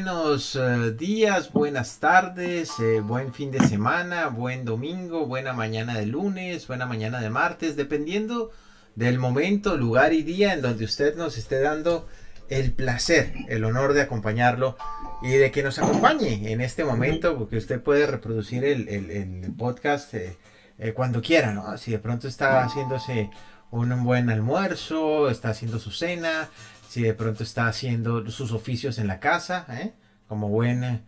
buenos días, buenas tardes, buen fin de semana, buen domingo, buena mañana de lunes, buena mañana de martes, dependiendo del momento, lugar y día en donde usted nos esté dando el placer, el honor de acompañarlo y de que nos acompañe en este momento, porque usted puede reproducir el podcast cuando quiera, ¿no? Si de pronto está haciéndose un buen almuerzo, está haciendo su cena, si de pronto está haciendo sus oficios en la casa, como buen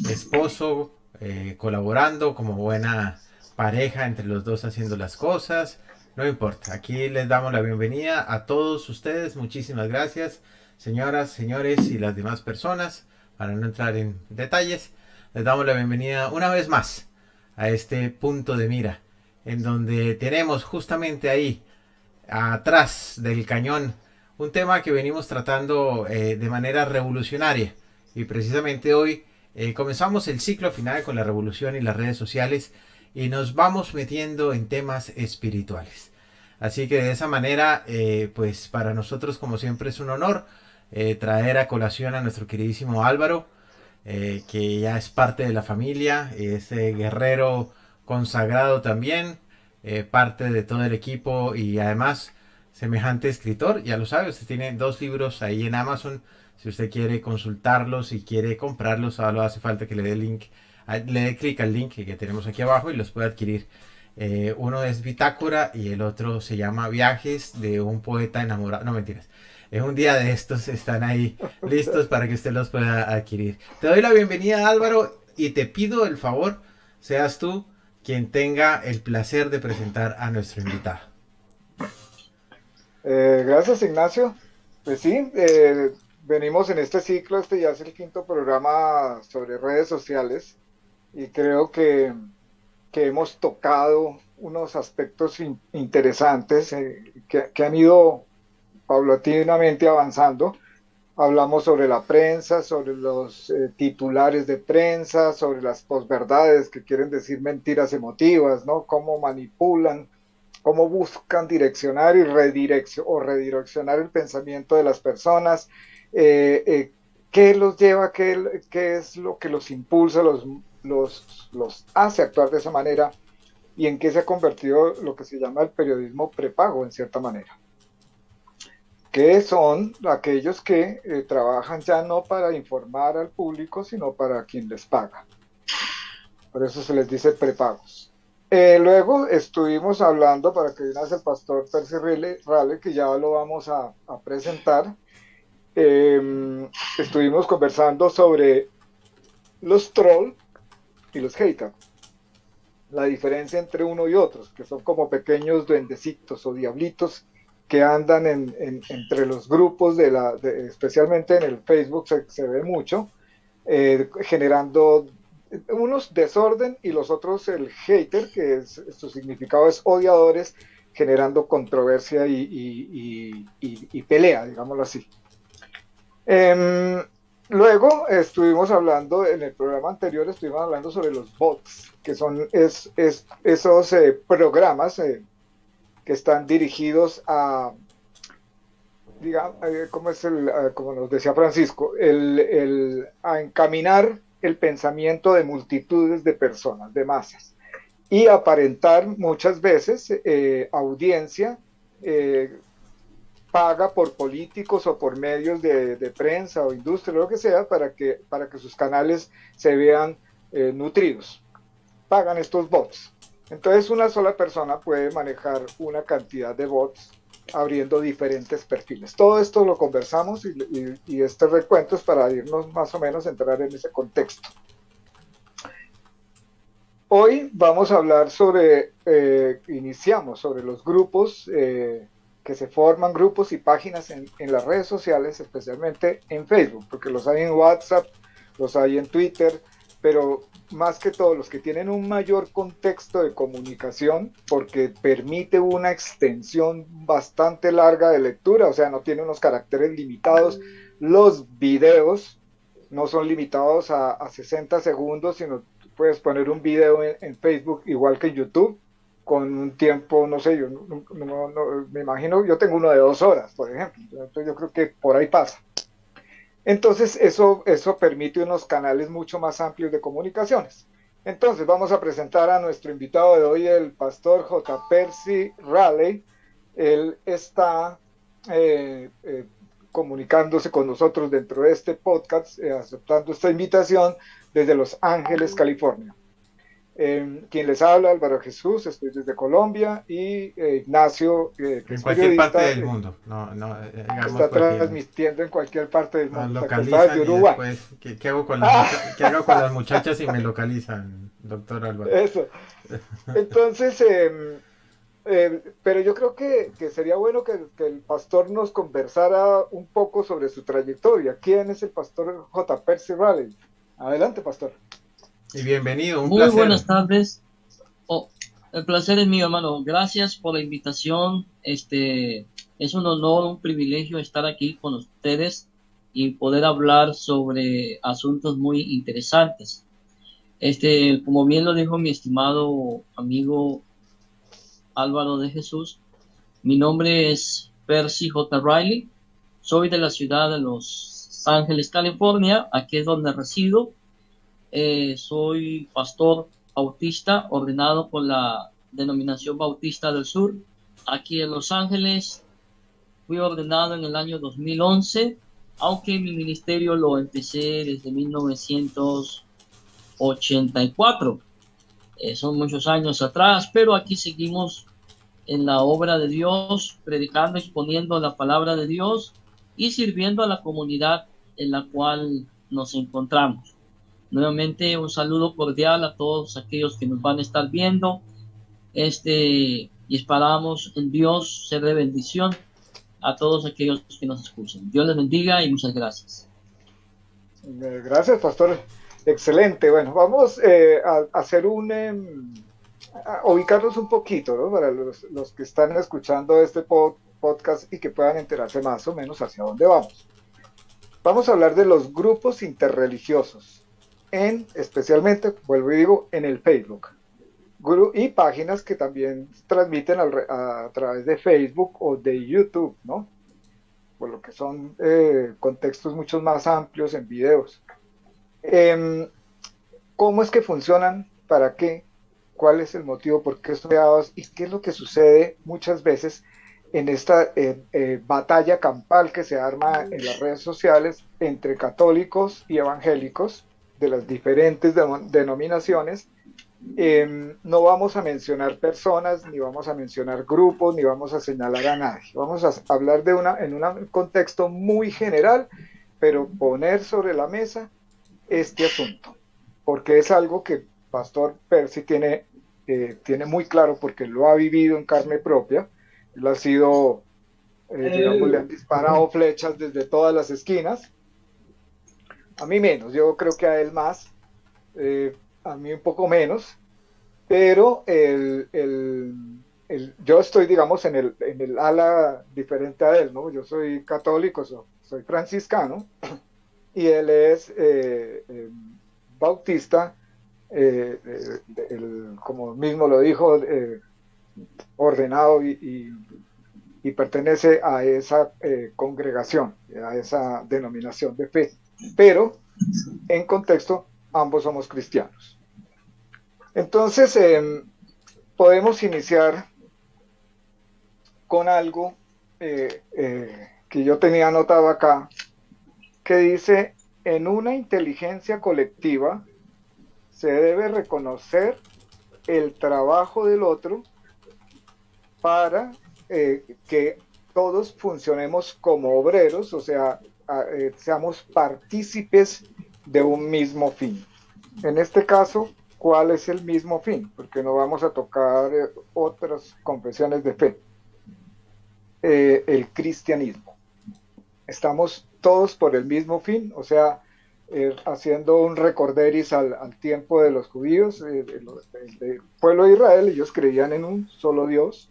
esposo, colaborando, como buena pareja entre los dos haciendo las cosas, no importa. Aquí les damos la bienvenida a todos ustedes. Muchísimas gracias, señoras, señores y las demás personas. Para no entrar en detalles, les damos la bienvenida una vez más a este punto de mira, en donde tenemos justamente ahí, atrás del cañón, un tema que venimos tratando de manera revolucionaria. Y precisamente hoy comenzamos el ciclo final con la revolución y las redes sociales y nos vamos metiendo en temas espirituales. Así que de esa manera, pues para nosotros como siempre es un honor traer a colación a nuestro queridísimo Álvaro, que ya es parte de la familia, es guerrero consagrado también, parte de todo el equipo y además semejante escritor. Ya lo sabe, usted tiene 2 libros ahí en Amazon. Si usted quiere consultarlos y quiere comprarlos, solo hace falta que le dé link, le dé clic al link que tenemos aquí abajo y los puede adquirir. Uno es Bitácora y el otro se llama Viajes de un poeta enamorado. No, mentiras. Es un día de estos, están ahí listos para que usted los pueda adquirir. Te doy la bienvenida, Álvaro, y te pido el favor, seas tú quien tenga el placer de presentar a nuestro invitado. Gracias, Ignacio. Pues sí, venimos en este ciclo, este ya es el quinto programa sobre redes sociales y creo que hemos tocado unos aspectos interesantes que han ido paulatinamente avanzando. Hablamos sobre la prensa, sobre los titulares de prensa, sobre las posverdades que quieren decir mentiras emotivas, ¿no? Cómo manipulan, cómo buscan direccionar y redireccionar el pensamiento de las personas, qué los lleva, qué es lo que los impulsa, los hace actuar de esa manera y en qué se ha convertido lo que se llama el periodismo prepago, en cierta manera, que son aquellos que trabajan ya no para informar al público, sino para quien les paga. Por eso se les dice prepagos. Luego estuvimos hablando, para que veas el pastor Percy Rale, que ya lo vamos a presentar, estuvimos conversando sobre los trolls y los haters, la diferencia entre uno y otros, que son como pequeños duendecitos o diablitos que andan entre los grupos, especialmente en el Facebook se ve mucho, generando unos desorden y los otros el hater, que su significado es odiadores, generando controversia y pelea, digámoslo así. Luego estuvimos hablando, en el programa anterior estuvimos hablando sobre los bots, que son esos programas que están dirigidos a, digamos, como nos decía Francisco, a encaminar el pensamiento de multitudes de personas, de masas, y aparentar muchas veces audiencia paga por políticos o por medios de prensa o industria, lo que sea, para que sus canales se vean nutridos. Pagan estos bots. Entonces una sola persona puede manejar una cantidad de bots abriendo diferentes perfiles. Todo esto lo conversamos y este recuento es para irnos más o menos a entrar en ese contexto. Hoy vamos a hablar iniciamos sobre los grupos, que se forman grupos y páginas en las redes sociales, especialmente en Facebook, porque los hay en WhatsApp, los hay en Twitter, pero más que todo los que tienen un mayor contexto de comunicación, porque permite una extensión bastante larga de lectura, o sea, no tiene unos caracteres limitados. Los videos no son limitados a 60 segundos, sino puedes poner un video en Facebook igual que en YouTube, con un tiempo, no sé, yo me imagino, yo tengo uno de 2 horas, por ejemplo, entonces yo creo que por ahí pasa. Entonces, eso permite unos canales mucho más amplios de comunicaciones. Entonces, vamos a presentar a nuestro invitado de hoy, el pastor J. Percy Raleigh. Él está comunicándose con nosotros dentro de este podcast, aceptando esta invitación desde Los Ángeles, California. Quien les habla, Álvaro Jesús, estoy desde Colombia, y Ignacio, que En es cualquier parte periodista, del mundo, no, digamos está cualquier. transmitiendo en cualquier parte del Nos mundo, o sea que está desde localizan y Uruguay. después, ¿qué hago con Ah, qué hago con las muchachas si me localizan, doctor Álvaro? eso. Entonces, pero yo creo que sería bueno que el pastor nos conversara un poco sobre su trayectoria. ¿Quién es el pastor J. Percy Raleigh? Adelante, pastor. Y bienvenido, un Muy placer. buenas tardes. Oh, el placer es mío, hermano. Gracias por la invitación. Es un honor, un privilegio estar aquí con ustedes y poder hablar sobre asuntos muy interesantes. Como bien lo dijo mi estimado amigo Álvaro de Jesús, mi nombre es Percy J. Riley. Soy de la ciudad de Los Ángeles, California. Aquí es donde resido. Soy pastor bautista ordenado por la denominación Bautista del Sur, aquí en Los Ángeles. Fui ordenado en el año 2011, aunque mi ministerio lo empecé desde 1984. Son muchos años atrás, pero aquí seguimos en la obra de Dios, predicando, exponiendo la palabra de Dios y sirviendo a la comunidad en la cual nos encontramos. Nuevamente un saludo cordial a todos aquellos que nos van a estar viendo. Y esperamos en Dios ser de bendición a todos aquellos que nos escuchan. Dios les bendiga y muchas gracias. Gracias, pastor. Excelente. Bueno, vamos a hacer a ubicarnos un poquito, ¿no? Para los que están escuchando este podcast y que puedan enterarse más o menos hacia dónde vamos. Vamos a hablar de los grupos interreligiosos, especialmente, vuelvo y digo, en el Facebook. Y páginas que también transmiten a través de Facebook o de YouTube, ¿no? Por lo que son contextos mucho más amplios en videos. ¿Cómo es que funcionan? ¿Para qué? ¿Cuál es el motivo por qué son creados? ¿Y qué es lo que sucede muchas veces en esta batalla campal que se arma en las redes sociales entre católicos y evangélicos de las diferentes denominaciones? No vamos a mencionar personas, ni vamos a mencionar grupos, ni vamos a señalar a nadie. Vamos a hablar en un contexto muy general, pero poner sobre la mesa este asunto, porque es algo que Pastor Percy tiene muy claro, porque lo ha vivido en carne propia. Él ha sido, digamos, le han disparado flechas desde todas las esquinas. A mí menos, yo creo que a él más, a mí un poco menos, pero yo estoy, digamos, en el ala diferente a él, ¿no? Yo soy católico, soy franciscano, y él es bautista, como mismo lo dijo, ordenado y pertenece a esa congregación, a esa denominación de fe. Pero, en contexto, ambos somos cristianos. Entonces, podemos iniciar con algo que yo tenía anotado acá, que dice: en una inteligencia colectiva se debe reconocer el trabajo del otro para que todos funcionemos como obreros, o sea, seamos partícipes de un mismo fin. En este caso, ¿cuál es el mismo fin? Porque no vamos a tocar otras confesiones de fe. El cristianismo. Estamos todos por el mismo fin, o sea, haciendo un recorderis al tiempo de los judíos, del pueblo de Israel. Ellos creían en un solo Dios,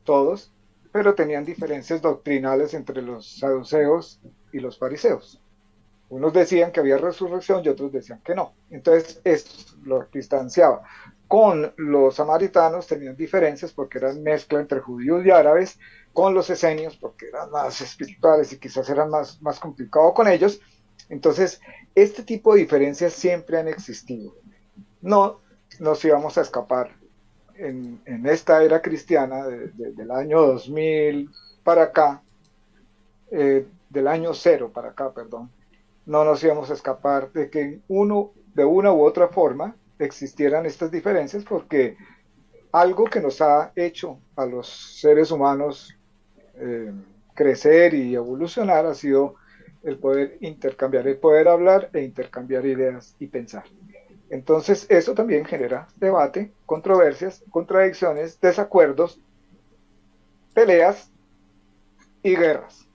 todos, pero tenían diferencias doctrinales entre los saduceos y los fariseos. Unos decían que había resurrección y otros decían que no. Entonces, esto lo distanciaba. Con los samaritanos tenían diferencias porque eran mezcla entre judíos y árabes, con los esenios porque eran más espirituales y quizás eran más complicado con ellos, Entonces, este tipo de diferencias siempre han existido. No nos íbamos a escapar en esta era cristiana del año 2000 para acá, del año cero para acá, perdón, no nos íbamos a escapar de que de una u otra forma existieran estas diferencias, porque algo que nos ha hecho a los seres humanos crecer y evolucionar ha sido el poder intercambiar, el poder hablar e intercambiar ideas y pensar. Entonces, eso también genera debate, controversias, contradicciones, desacuerdos, peleas y guerras.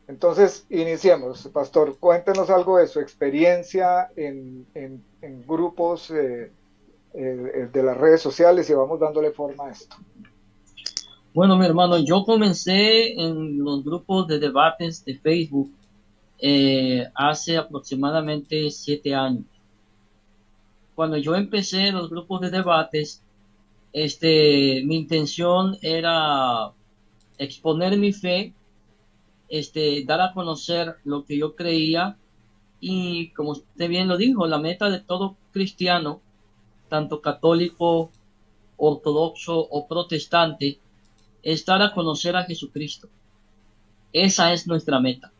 Entonces, iniciemos. Pastor, cuéntenos algo de su experiencia en grupos de las redes sociales y vamos dándole forma a esto. Bueno, mi hermano, yo comencé en los grupos de debates de Facebook hace aproximadamente 7 años. Cuando yo empecé los grupos de debates, mi intención era exponer mi fe, dar a conocer lo que yo creía, y como usted bien lo dijo, la meta de todo cristiano, tanto católico, ortodoxo o protestante, es dar a conocer a Jesucristo. Esa es nuestra meta,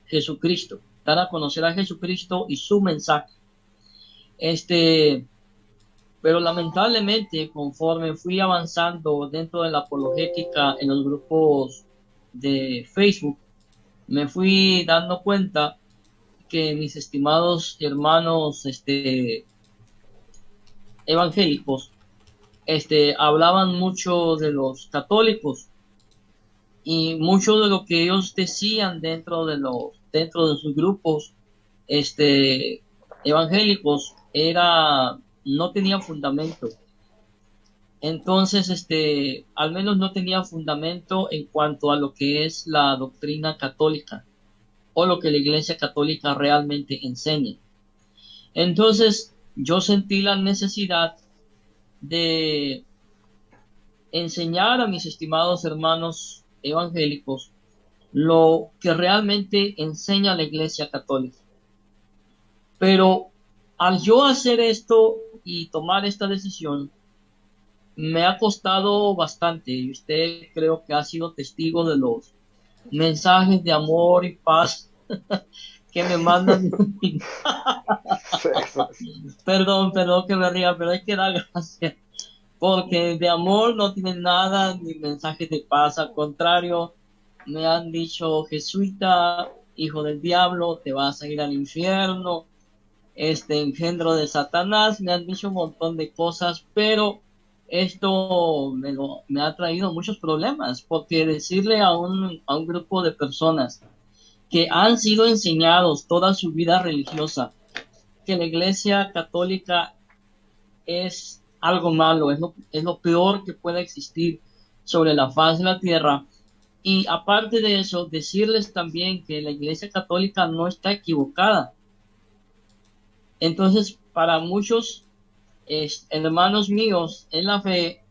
Jesucristo, dar a conocer a Jesucristo y su mensaje. Pero lamentablemente, conforme fui avanzando dentro de la apologética en los grupos de Facebook, me fui dando cuenta que mis estimados hermanos evangélicos hablaban mucho de los católicos, y mucho de lo que ellos decían dentro de sus grupos evangélicos no tenía fundamento. Entonces, al menos no tenía fundamento en cuanto a lo que es la doctrina católica o lo que la Iglesia Católica realmente enseña. Entonces, yo sentí la necesidad de enseñar a mis estimados hermanos evangélicos lo que realmente enseña la Iglesia Católica. Pero al yo hacer esto y tomar esta decisión, me ha costado bastante, y usted creo que ha sido testigo de los mensajes de amor y paz que me mandan. Perdón que me ría, pero hay que dar gracias, porque de amor no tienen nada, ni mensajes de paz. Al contrario, me han dicho: jesuita, hijo del diablo, te vas a ir al infierno, engendro de Satanás. Me han dicho un montón de cosas, pero esto me ha traído muchos problemas, porque decirle a un grupo de personas que han sido enseñados toda su vida religiosa que la Iglesia Católica es algo malo, es lo peor que pueda existir sobre la faz de la tierra, y aparte de eso, decirles también que la Iglesia Católica no está equivocada. Entonces, para muchos hermanos míos en la fe,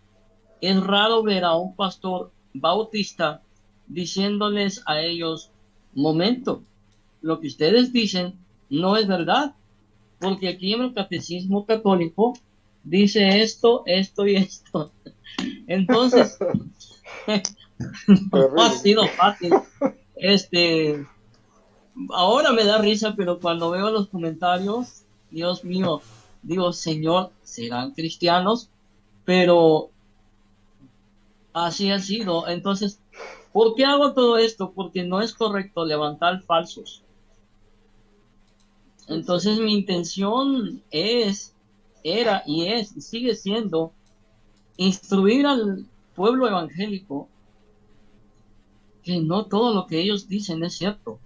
es raro ver a un pastor bautista diciéndoles a ellos: momento, lo que ustedes dicen no es verdad, porque aquí en el Catecismo Católico dice esto, esto y esto. Entonces, no ha sido fácil. Ahora me da risa, pero cuando veo los comentarios, Dios mío, digo: Señor, serán cristianos, pero así ha sido. Entonces, ¿por qué hago todo esto? Porque no es correcto levantar falsos. Entonces, mi intención era y sigue siendo instruir al pueblo evangélico que no todo lo que ellos dicen es cierto,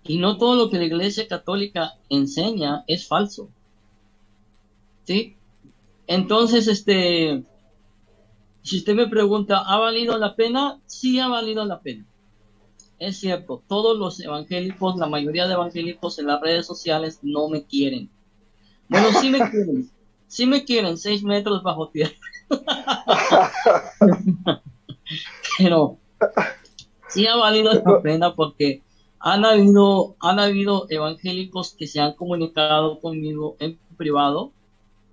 y no todo lo que la Iglesia Católica enseña es falso. ¿Sí? Entonces, si usted me pregunta, ¿ha valido la pena? Sí, ha valido la pena. Es cierto, todos los evangélicos, la mayoría de evangélicos en las redes sociales no me quieren. Bueno, sí me quieren 6 metros bajo tierra. Pero sí ha valido la pena, porque han habido evangélicos que se han comunicado conmigo en privado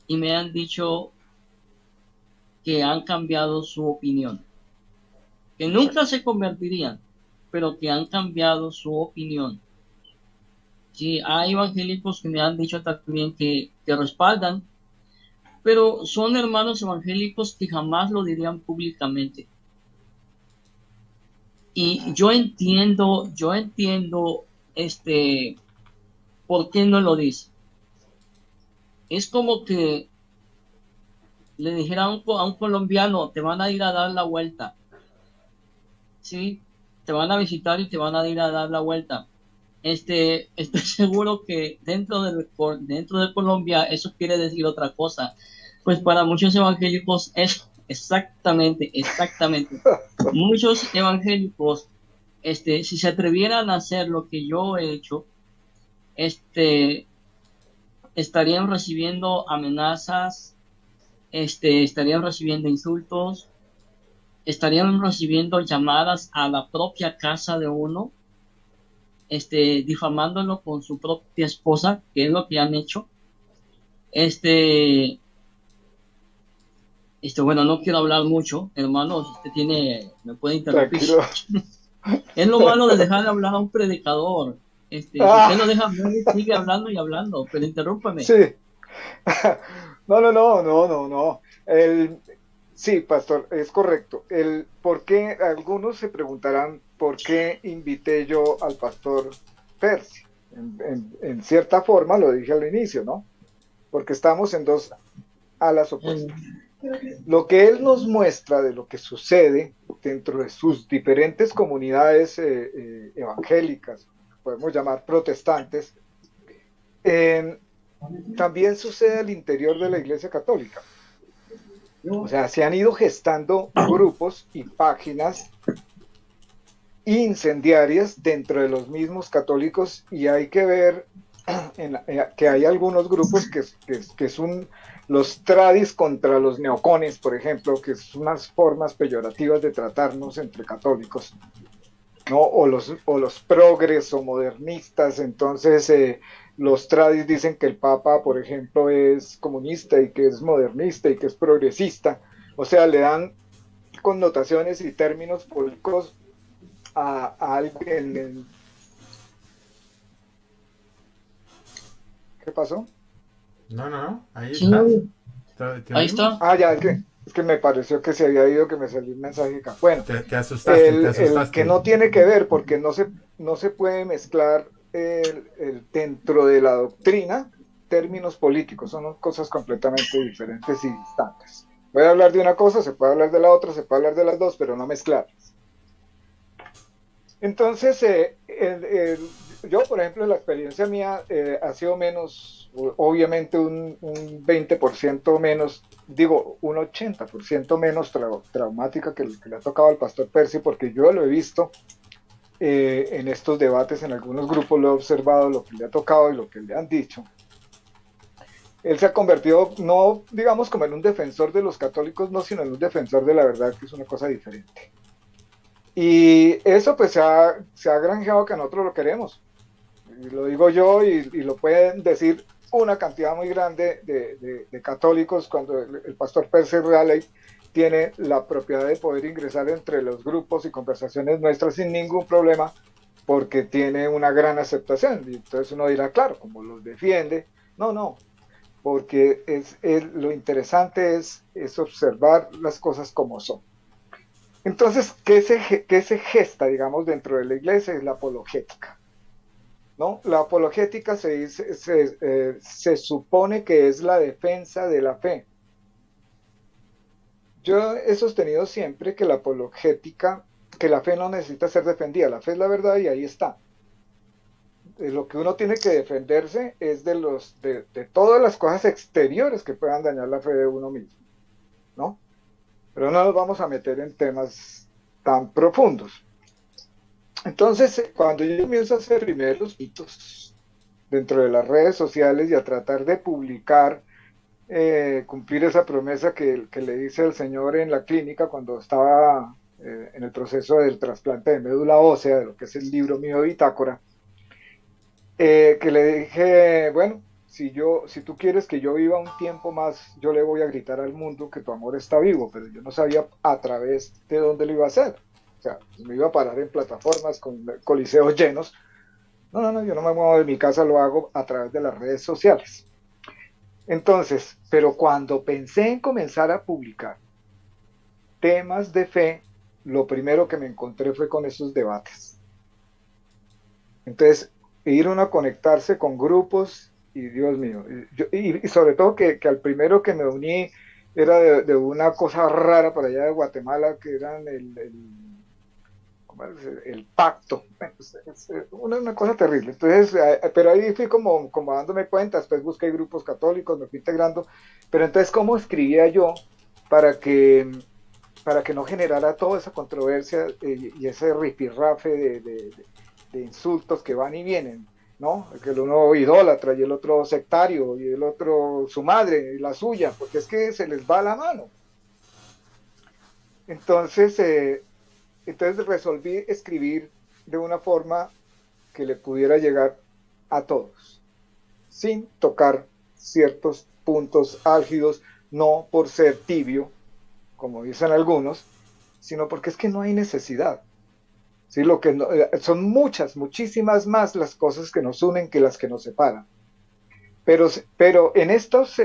y me han dicho que han cambiado su opinión, que nunca se convertirían, pero que han cambiado su opinión. Sí, hay evangélicos que me han dicho también que respaldan, pero son hermanos evangélicos que jamás lo dirían públicamente. Y yo entiendo, por qué no lo dice. Es como que le dijera a un colombiano, te van a ir a dar la vuelta. Sí, te van a visitar y te van a ir a dar la vuelta. Estoy seguro que dentro de Colombia eso quiere decir otra cosa. Pues para muchos evangélicos es exactamente. Muchos evangélicos, si se atrevieran a hacer lo que yo he hecho, estarían recibiendo amenazas, estarían recibiendo insultos, estarían recibiendo llamadas a la propia casa de uno, difamándolo con su propia esposa, que es lo que han hecho. Bueno, no quiero hablar mucho, hermano, me puede interrumpir. Tranquilo. Es lo malo de dejar de hablar a un predicador. Si usted lo deja hablar, sigue hablando y hablando, pero interrúmpame. Sí. No. Sí, pastor, es correcto. ¿Por qué? Algunos se preguntarán por qué invité yo al pastor Percy. En cierta forma, lo dije al inicio, ¿no? Porque estamos en dos alas opuestas. Lo que él nos muestra de lo que sucede dentro de sus diferentes comunidades evangélicas, podemos llamar protestantes, también sucede al interior de la Iglesia Católica. O sea, se han ido gestando grupos y páginas incendiarias dentro de los mismos católicos, y hay que ver que hay algunos grupos que son los tradis contra los neocones, por ejemplo, que son unas formas peyorativas de tratarnos entre católicos, ¿no? O los progres o modernistas. Entonces los tradis dicen que el Papa, por ejemplo, es comunista y que es modernista y que es progresista. O sea, le dan connotaciones y términos políticos a alguien. ¿Qué pasó? No, ahí Sí, está. ahí está. Ah, ya, es que me pareció que se había ido, que me salió un mensaje acá. Bueno, Te asustaste, te el asustaste. que no tiene que ver, porque no se puede mezclar dentro de la doctrina términos políticos, son cosas completamente diferentes y distantes. Voy a hablar de una cosa, se puede hablar de la otra, se puede hablar de las dos, pero no mezclarlas. Entonces, yo, por ejemplo, la experiencia mía ha sido menos, obviamente un 20% menos, digo, un 80% menos traumática que le ha tocado al pastor Percy, porque yo lo he visto en estos debates, en algunos grupos lo he observado, lo que le ha tocado y lo que le han dicho. Él se ha convertido, no digamos como en un defensor de los católicos, no, sino en un defensor de la verdad, que es una cosa diferente. Y eso pues se ha granjeado que nosotros lo queremos. Y lo digo yo y lo pueden decir una cantidad muy grande de católicos cuando el pastor Percy Riley tiene la propiedad de poder ingresar entre los grupos y conversaciones nuestras sin ningún problema, porque tiene una gran aceptación. Y entonces uno dirá, claro, como los defiende. No, porque lo interesante es observar las cosas como son. Entonces, ¿qué se gesta, digamos, dentro de la iglesia? Es la apologética, ¿no? La apologética se supone que es la defensa de la fe. Yo he sostenido siempre que la apologética, que la fe no necesita ser defendida, la fe es la verdad y ahí está. Lo que uno tiene que defenderse es de todas las cosas exteriores que puedan dañar la fe de uno mismo, ¿no? Pero no nos vamos a meter en temas tan profundos. Entonces, cuando yo comienzo a hacer primeros hitos dentro de las redes sociales y a tratar de publicar, cumplir esa promesa que le hice al Señor en la clínica cuando estaba en el proceso del trasplante de médula ósea, de lo que es el libro mío de bitácora, que le dije, bueno, si tú quieres que yo viva un tiempo más, yo le voy a gritar al mundo que tu amor está vivo, pero yo no sabía a través de dónde lo iba a hacer. O sea, me iba a parar en plataformas con coliseos llenos. No, yo no me muevo de mi casa, lo hago a través de las redes sociales. Entonces, pero cuando pensé en comenzar a publicar temas de fe, lo primero que me encontré fue con esos debates. Entonces, ir uno a conectarse con grupos, y Dios mío, y sobre todo que al primero que me uní era de una cosa rara para allá de Guatemala, que eran el pacto, es una cosa terrible. Entonces, pero ahí fui como dándome cuenta, después busqué grupos católicos, me fui integrando, pero entonces, ¿cómo escribía yo para que no generara toda esa controversia y ese rifirrafe de insultos que van y vienen, ¿no? Que el uno idólatra y el otro sectario y el otro su madre y la suya, porque es que se les va la mano. Entonces resolví escribir de una forma que le pudiera llegar a todos, sin tocar ciertos puntos álgidos, no por ser tibio, como dicen algunos, sino porque es que no hay necesidad. ¿Sí? Son muchísimas más las cosas que nos unen que las que nos separan. Pero en estos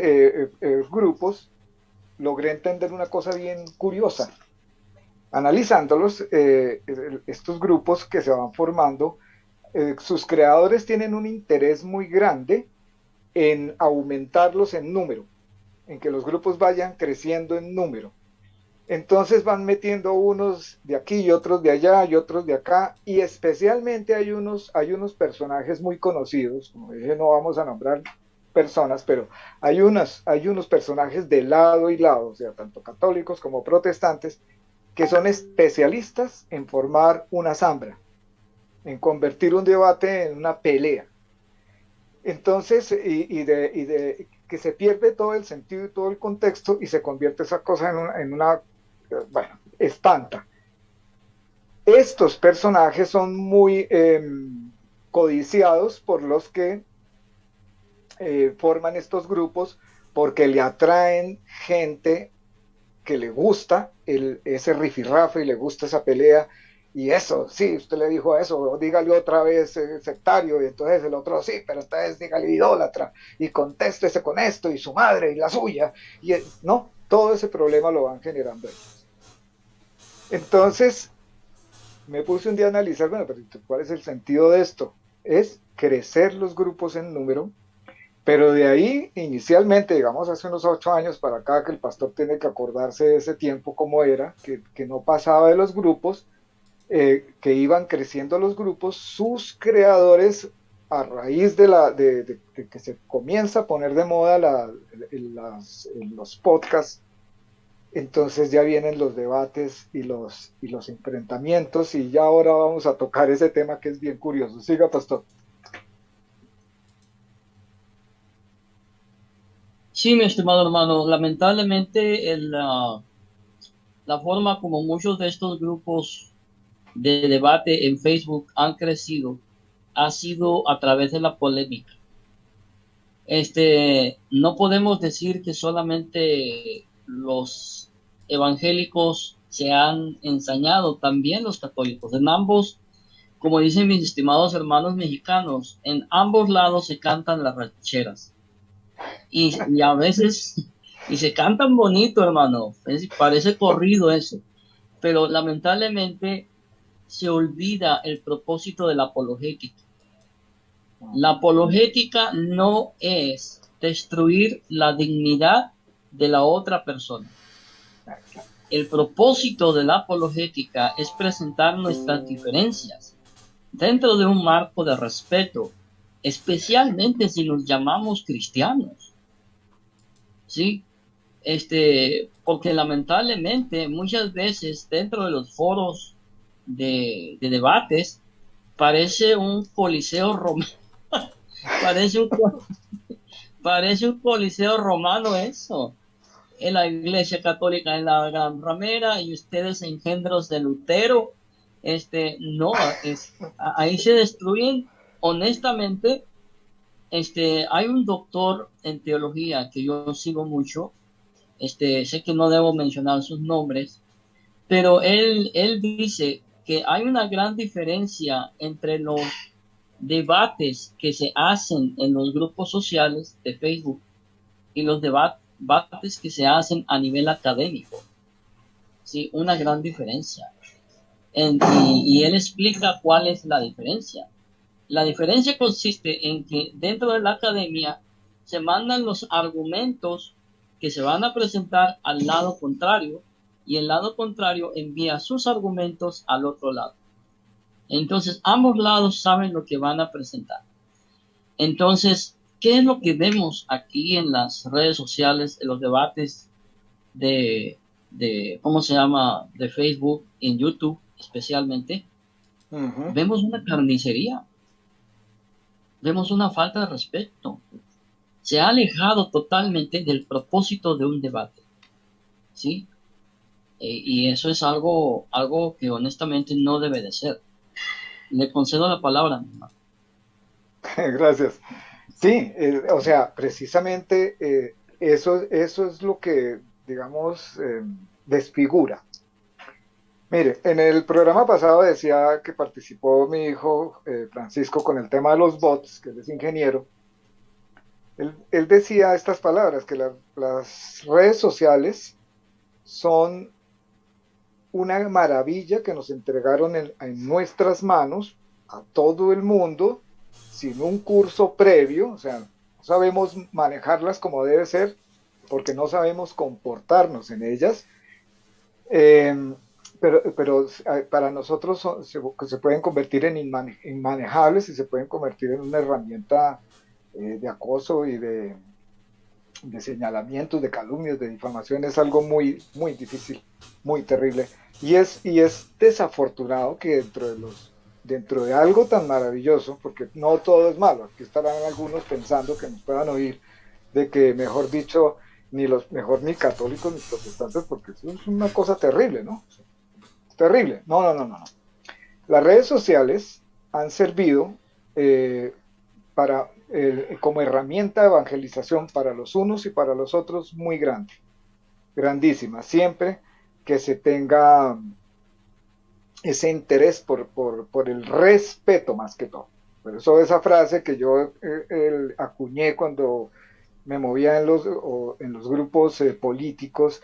grupos logré entender una cosa bien curiosa. Analizándolos, estos grupos que se van formando, sus creadores tienen un interés muy grande en aumentarlos en número, en que los grupos vayan creciendo en número. Entonces van metiendo unos de aquí y otros de allá y otros de acá, y especialmente hay unos personajes muy conocidos, como dije, no vamos a nombrar personas, pero hay unos personajes de lado y lado, o sea, tanto católicos como protestantes, que son especialistas en formar una zambra, en convertir un debate en una pelea. Entonces, que se pierde todo el sentido y todo el contexto y se convierte esa cosa en una bueno, espanta. Estos personajes son muy codiciados por los que forman estos grupos, porque le atraen gente que le gusta ese rifirrafe y le gusta esa pelea. Y eso, sí, usted le dijo eso, dígale otra vez sectario, y entonces el otro, sí, pero entonces dígale idólatra, y contéstese con esto, y su madre, y la suya, y no, todo ese problema lo van generando ellos. Entonces, me puse un día a analizar, bueno, pero ¿cuál es el sentido de esto? Es crecer los grupos en número, pero de ahí, inicialmente, digamos, hace unos 8 años para acá, que el pastor tiene que acordarse de ese tiempo como era, que no pasaba de los grupos, que iban creciendo los grupos, sus creadores, a raíz de que se comienza a poner de moda los podcasts, entonces ya vienen los debates y los enfrentamientos, y ya ahora vamos a tocar ese tema que es bien curioso. Siga, pastor. Sí, mi estimado hermano, lamentablemente la forma como muchos de estos grupos de debate en Facebook han crecido ha sido a través de la polémica. No podemos decir que solamente los evangélicos se han ensañado, también los católicos. En ambos, como dicen mis estimados hermanos mexicanos, en ambos lados se cantan las rancheras. Y a veces, y se cantan bonito, hermano, parece corrido eso, pero lamentablemente se olvida el propósito de la apologética. La apologética no es destruir la dignidad de la otra persona. El propósito de la apologética es presentar nuestras diferencias dentro de un marco de respeto, especialmente si nos llamamos cristianos. ¿Sí? Porque lamentablemente muchas veces dentro de los foros de debates parece un coliseo romano. parece un coliseo romano eso. en la Iglesia Católica en la gran ramera y ustedes engendros de Lutero. No, ahí se destruyen honestamente. Hay un doctor en teología que yo sigo mucho, sé que no debo mencionar sus nombres, pero él dice que hay una gran diferencia entre los debates que se hacen en los grupos sociales de Facebook y los debates que se hacen a nivel académico. Sí, una gran diferencia. Y él explica cuál es la diferencia. La diferencia consiste en que dentro de la academia se mandan los argumentos que se van a presentar al lado contrario y el lado contrario envía sus argumentos al otro lado. Entonces, ambos lados saben lo que van a presentar. Entonces, ¿qué es lo que vemos aquí en las redes sociales, en los debates ¿cómo se llama? De Facebook, en YouTube especialmente? Vemos una carnicería, vemos una falta de respeto. Se ha alejado totalmente del propósito de un debate, ¿sí? Y eso es algo que honestamente no debe de ser. Le concedo la palabra, mi hermano. Gracias. Sí, o sea, precisamente eso es lo que, digamos, desfigura. Mire, en el programa pasado decía que participó mi hijo Francisco con el tema de los bots, que él es ingeniero. Él decía estas palabras, que las redes sociales son una maravilla que nos entregaron en nuestras manos a todo el mundo sin un curso previo, o sea, no sabemos manejarlas como debe ser porque no sabemos comportarnos en ellas, pero para nosotros se pueden convertir en inmanejables y se pueden convertir en una herramienta de acoso y de señalamientos, de calumnias, de difamación. Es algo muy, muy difícil, muy terrible. Y es desafortunado que dentro de algo tan maravilloso, porque no todo es malo, aquí estarán algunos pensando que nos puedan oír de que, mejor dicho, ni católicos ni protestantes, porque eso es una cosa terrible, ¿no? Terrible. No. Las redes sociales han servido como herramienta de evangelización para los unos y para los otros muy grande, grandísima, siempre que se tenga ese interés por el respeto más que todo. Por eso esa frase que yo acuñé cuando me movía en los grupos políticos,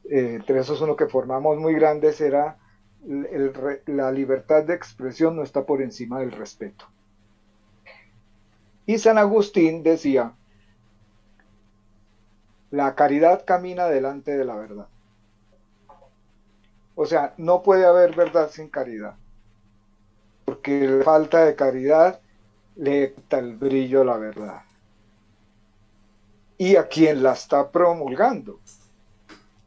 entre esos uno que formamos muy grandes, era la libertad de expresión no está por encima del respeto. Y San Agustín decía, la caridad camina delante de la verdad. O sea, no puede haber verdad sin caridad, porque la falta de caridad le quita el brillo a la verdad. Y a quien la está promulgando.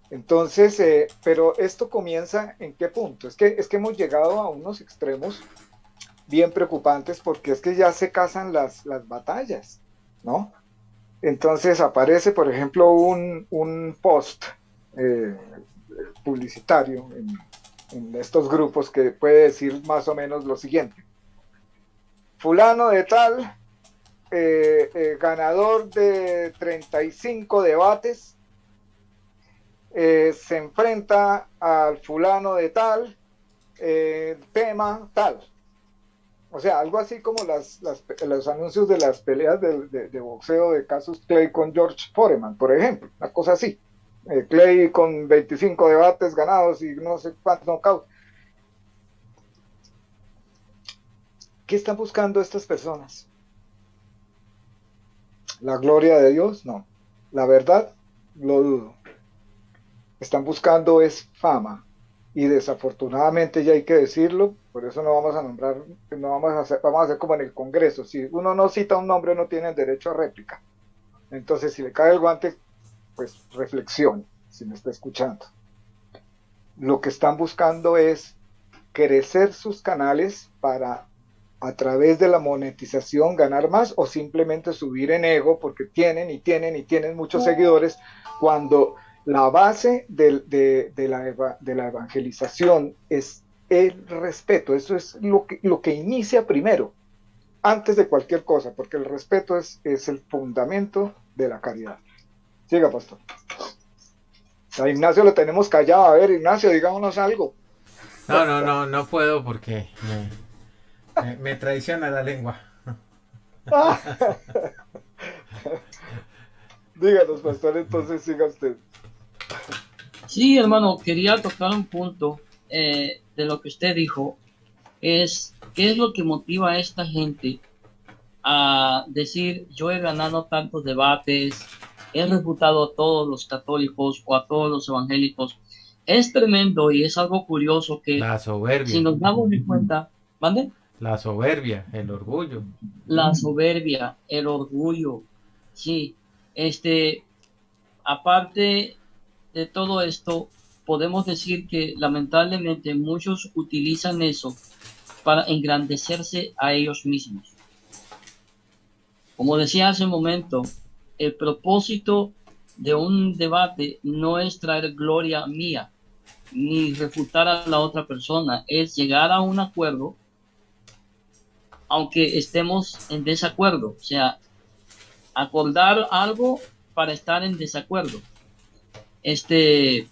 Entonces, pero esto comienza ¿en qué punto? Es que hemos llegado a unos extremos bien preocupantes porque es que ya se casan las batallas, ¿no? Entonces aparece, por ejemplo, un post publicitario en estos grupos que puede decir más o menos lo siguiente. Fulano de tal, ganador de 35 debates, se enfrenta al fulano de tal, tema tal. O sea, algo así como los anuncios de las peleas de boxeo de Cassius Clay con George Foreman, por ejemplo, una cosa así. Clay con 25 debates ganados y no sé cuántos knockouts. ¿Qué están buscando estas personas? ¿La gloria de Dios? No. La verdad, lo dudo. Están buscando es fama. Y desafortunadamente, ya hay que decirlo, por eso no vamos a nombrar, no vamos a hacer como en el Congreso. Si uno no cita un nombre, no tiene derecho a réplica. Entonces, si le cae el guante, pues reflexione, si me está escuchando. Lo que están buscando es crecer sus canales para a través de la monetización ganar más o simplemente subir en ego porque tienen muchos seguidores, cuando la base de la evangelización es el respeto. Eso es lo que inicia primero, antes de cualquier cosa, porque el respeto es el fundamento de la caridad. Siga, pastor. A Ignacio lo tenemos callado. A ver, Ignacio, digámonos algo. No puedo porque me traiciona la lengua. Díganos, pastor, entonces siga usted. Sí, hermano, quería tocar un punto de lo que usted dijo. ¿Qué es lo que motiva a esta gente a decir: yo he ganado tantos debates, he refutado a todos los católicos o a todos los evangélicos? Es tremendo y es algo curioso que, La soberbia. si nos damos de cuenta, ¿mande? La soberbia, el orgullo. La soberbia, el orgullo, sí. Aparte de todo esto, podemos decir que lamentablemente muchos utilizan eso para engrandecerse a ellos mismos. Como decía hace un momento, el propósito de un debate no es traer gloria mía, ni refutar a la otra persona, es llegar a un acuerdo, aunque estemos en desacuerdo, o sea, acordar algo para estar en desacuerdo. En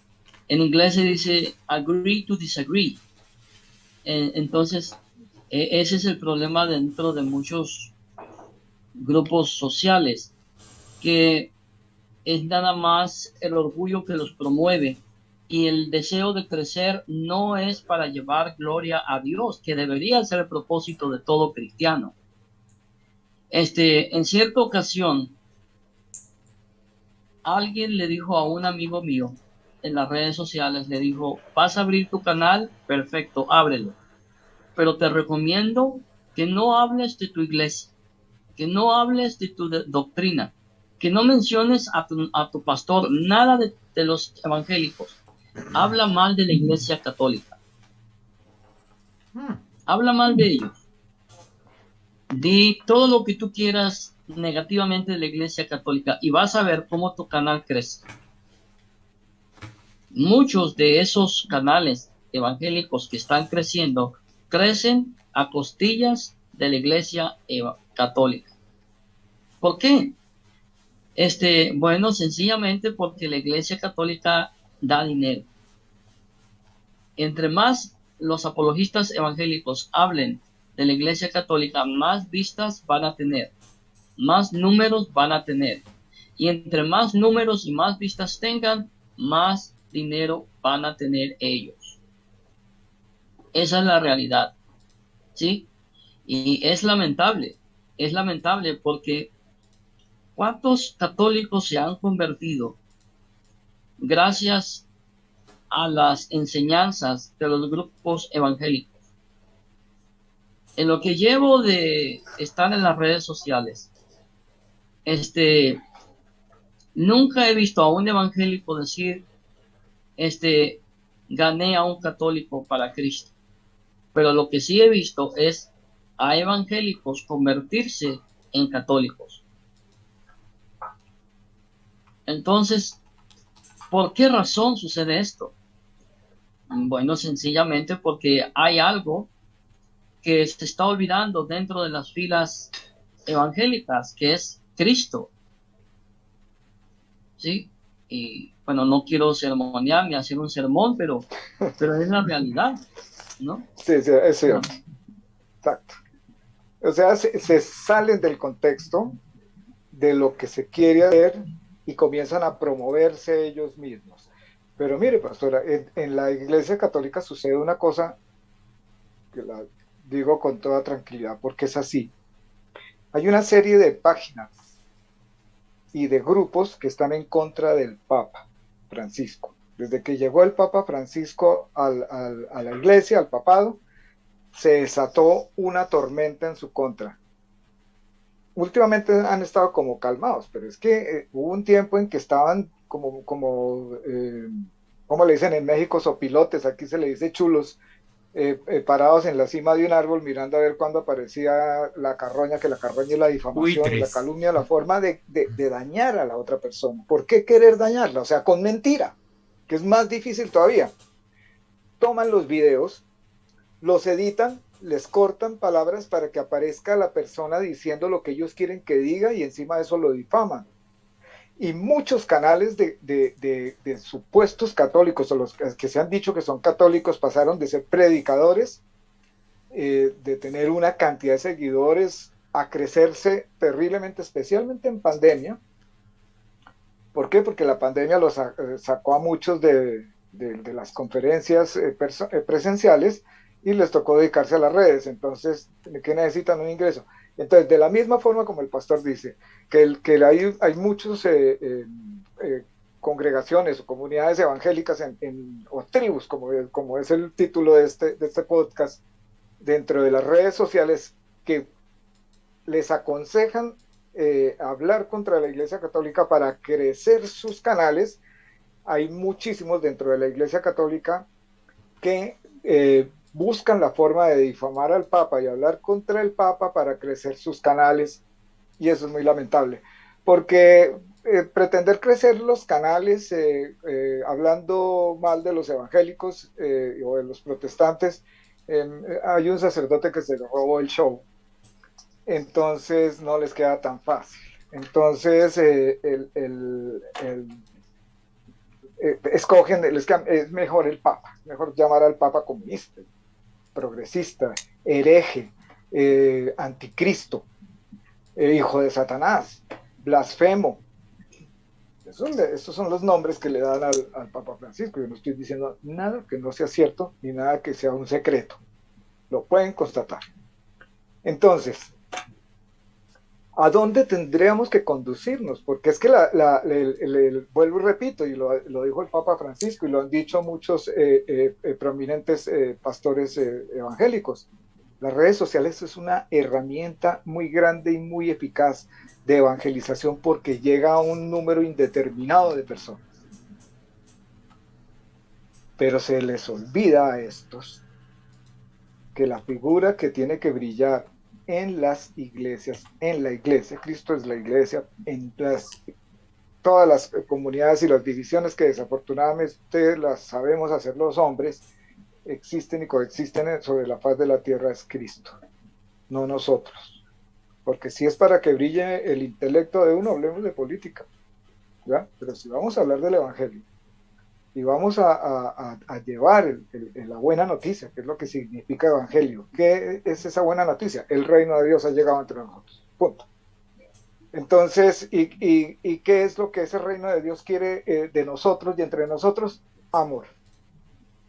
inglés se dice agree to disagree. Entonces, ese es el problema dentro de muchos grupos sociales, que es nada más el orgullo que los promueve, y el deseo de crecer no es para llevar gloria a Dios, que debería ser el propósito de todo cristiano. En cierta ocasión, alguien le dijo a un amigo mío en las redes sociales, le dijo: ¿vas a abrir tu canal? Perfecto, ábrelo. Pero te recomiendo que no hables de tu iglesia, que no hables de tu doctrina, que no menciones a tu pastor, nada de los evangélicos. Habla mal de la iglesia católica. Habla mal de ellos. Di todo lo que tú quieras negativamente de la iglesia católica y vas a ver cómo tu canal crece. Muchos de esos canales evangélicos que están creciendo, crecen a costillas de la iglesia católica. ¿Por qué? Bueno, sencillamente porque la iglesia católica da dinero. Entre más los apologistas evangélicos hablen de la iglesia católica, más vistas van a tener, más números van a tener. Y entre más números y más vistas tengan, más dinero van a tener ellos. Esa es la realidad, ¿sí? Y es lamentable porque ¿cuántos católicos se han convertido gracias a las enseñanzas de los grupos evangélicos? En lo que llevo de estar en las redes sociales, nunca he visto a un evangélico decir, gané a un católico para Cristo. Pero lo que sí he visto es a evangélicos convertirse en católicos. Entonces, ¿por qué razón sucede esto? Bueno, sencillamente porque hay algo que se está olvidando dentro de las filas evangélicas, que es Cristo. ¿Sí? Y bueno, no quiero sermonear ni hacer un sermón, pero es la realidad, ¿no? Sí, es cierto. Exacto. O sea, se salen del contexto de lo que se quiere hacer y comienzan a promoverse ellos mismos. Pero mire, pastora, en la Iglesia Católica sucede una cosa que la digo con toda tranquilidad, porque es así. Hay una serie de páginas y de grupos que están en contra del Papa Francisco. Desde que llegó el Papa Francisco a la Iglesia, al papado, se desató una tormenta en su contra. Últimamente han estado como calmados, pero es que hubo un tiempo en que estaban como le dicen en México, sopilotes, aquí se le dice chulos, parados en la cima de un árbol mirando a ver cuándo aparecía la carroña, que la carroña es la difamación, la Buitres. calumnia, la forma de dañar a la otra persona. ¿Por qué querer dañarla? O sea, con mentira, que es más difícil todavía. Toman los videos, los editan, les cortan palabras para que aparezca la persona diciendo lo que ellos quieren que diga y encima de eso lo difaman. Y muchos canales de supuestos católicos, o los que se han dicho que son católicos, pasaron de ser predicadores, de tener una cantidad de seguidores, a crecerse terriblemente, especialmente en pandemia. ¿Por qué? Porque la pandemia los sacó a muchos de las conferencias presenciales y les tocó dedicarse a las redes. Entonces, ¿qué necesitan? Un ingreso. Entonces, de la misma forma como el pastor dice, que hay muchos congregaciones o comunidades evangélicas o tribus, como es el título de este podcast, dentro de las redes sociales, que les aconsejan hablar contra la Iglesia Católica para crecer sus canales. Hay muchísimos dentro de la Iglesia Católica que buscan la forma de difamar al Papa y hablar contra el Papa para crecer sus canales, y eso es muy lamentable, porque pretender crecer los canales hablando mal de los evangélicos o de los protestantes, hay un sacerdote que se robó el show, entonces no les queda tan fácil. Entonces escogen, es mejor el Papa, mejor llamar al Papa comunista, progresista, hereje, anticristo, hijo de Satanás, blasfemo. Estos son los nombres que le dan al Papa Francisco. Yo no estoy diciendo nada que no sea cierto, ni nada que sea un secreto. Lo pueden constatar. Entonces, ¿a dónde tendríamos que conducirnos? Porque es que vuelvo y repito, y lo dijo el Papa Francisco, y lo han dicho muchos prominentes pastores evangélicos. Las redes sociales es una herramienta muy grande y muy eficaz de evangelización porque llega a un número indeterminado de personas. Pero se les olvida a estos que la figura que tiene que brillar en las iglesias, en la iglesia, Cristo es la iglesia, en todas las comunidades y las divisiones que desafortunadamente las sabemos hacer los hombres, existen y coexisten sobre la faz de la tierra, es Cristo, no nosotros. Porque si es para que brille el intelecto de uno, hablemos de política, ¿ya? Pero si vamos a hablar del evangelio y vamos a llevar la buena noticia, que es lo que significa evangelio, ¿qué es esa buena noticia? El reino de Dios ha llegado entre nosotros, punto. Entonces, ¿y qué es lo que ese reino de Dios quiere de nosotros y entre nosotros? Amor.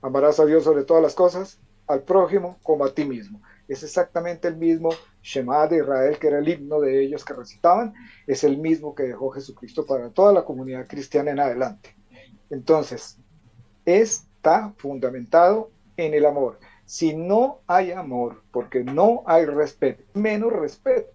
Amarás a Dios sobre todas las cosas, al prójimo como a ti mismo. Es exactamente el mismo Shema de Israel, que era el himno de ellos que recitaban, es el mismo que dejó Jesucristo para toda la comunidad cristiana en adelante. Entonces, está fundamentado en el amor. Si no hay amor, porque no hay respeto, menos respeto.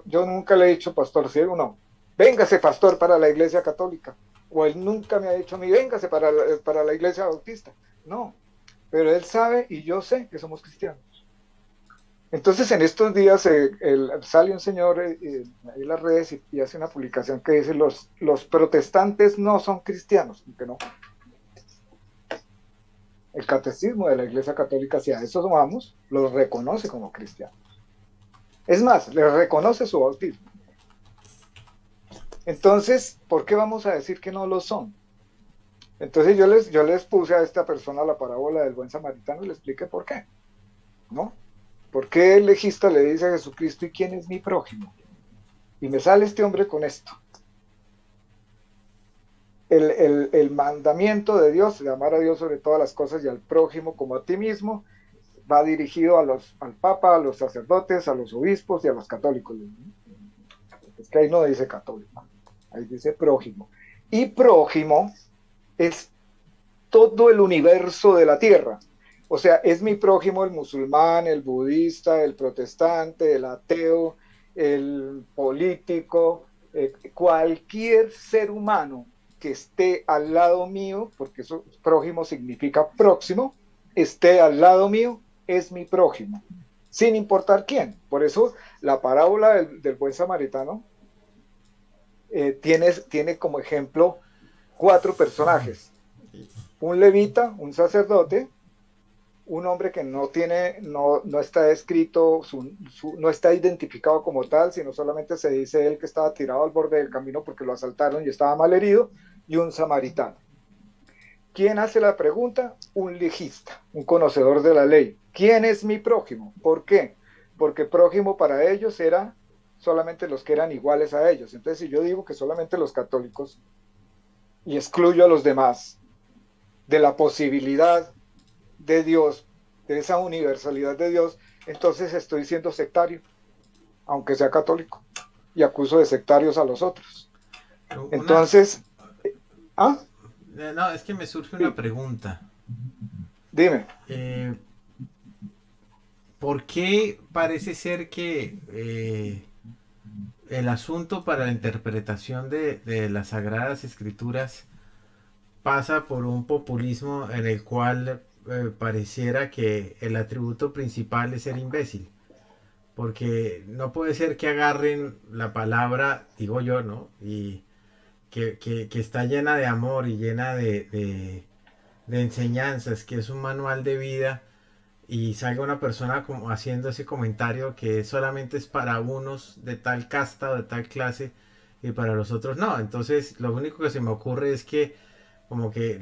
Yo nunca le he dicho, pastor ciego, no, véngase pastor para la iglesia católica, o él nunca me ha dicho a mí, véngase para la iglesia bautista. No, pero él sabe y yo sé que somos cristianos. Entonces en estos días sale un señor en las redes y hace una publicación que dice los protestantes no son cristianos, que no. El catecismo de la Iglesia Católica, si a eso sumamos, los reconoce como cristianos. Es más, les reconoce su bautismo. Entonces, ¿por qué vamos a decir que no lo son? Entonces yo les puse a esta persona la parábola del buen samaritano y le expliqué por qué, ¿no? ¿Por qué el legista le dice a Jesucristo, ¿y quién es mi prójimo? Y me sale este hombre con esto. El mandamiento de Dios, de amar a Dios sobre todas las cosas y al prójimo como a ti mismo, va dirigido al Papa, a los sacerdotes, a los obispos y a los católicos. Es que ahí no dice católico, ahí dice prójimo. Y prójimo es todo el universo de la tierra. O sea, es mi prójimo el musulmán, el budista, el protestante, el ateo, el político, cualquier ser humano que esté al lado mío, porque eso prójimo significa próximo, esté al lado mío es mi prójimo, sin importar quién. Por eso la parábola del buen samaritano tiene como ejemplo 4 personajes: un levita, un sacerdote, un hombre que no está escrito, no está identificado como tal, sino solamente se dice él que estaba tirado al borde del camino porque lo asaltaron y estaba mal herido, y un samaritano. ¿Quién hace la pregunta? Un legista, un conocedor de la ley. ¿Quién es mi prójimo? ¿Por qué? Porque prójimo para ellos era solamente los que eran iguales a ellos. Entonces, si yo digo que solamente los católicos y excluyo a los demás de la posibilidad de Dios, de esa universalidad de Dios, entonces estoy siendo sectario, aunque sea católico, y acuso de sectarios a los otros. Entonces, no, es que me surge una pregunta. Dime. ¿Por qué parece ser que el asunto para la interpretación de las Sagradas Escrituras pasa por un populismo en el cual pareciera que el atributo principal es ser imbécil? Porque no puede ser que agarren la palabra, digo yo, ¿no? Y que está llena de amor y llena de enseñanzas, que es un manual de vida, y salga una persona como haciendo ese comentario que solamente es para unos de tal casta o de tal clase y para los otros no. Entonces lo único que se me ocurre es que como que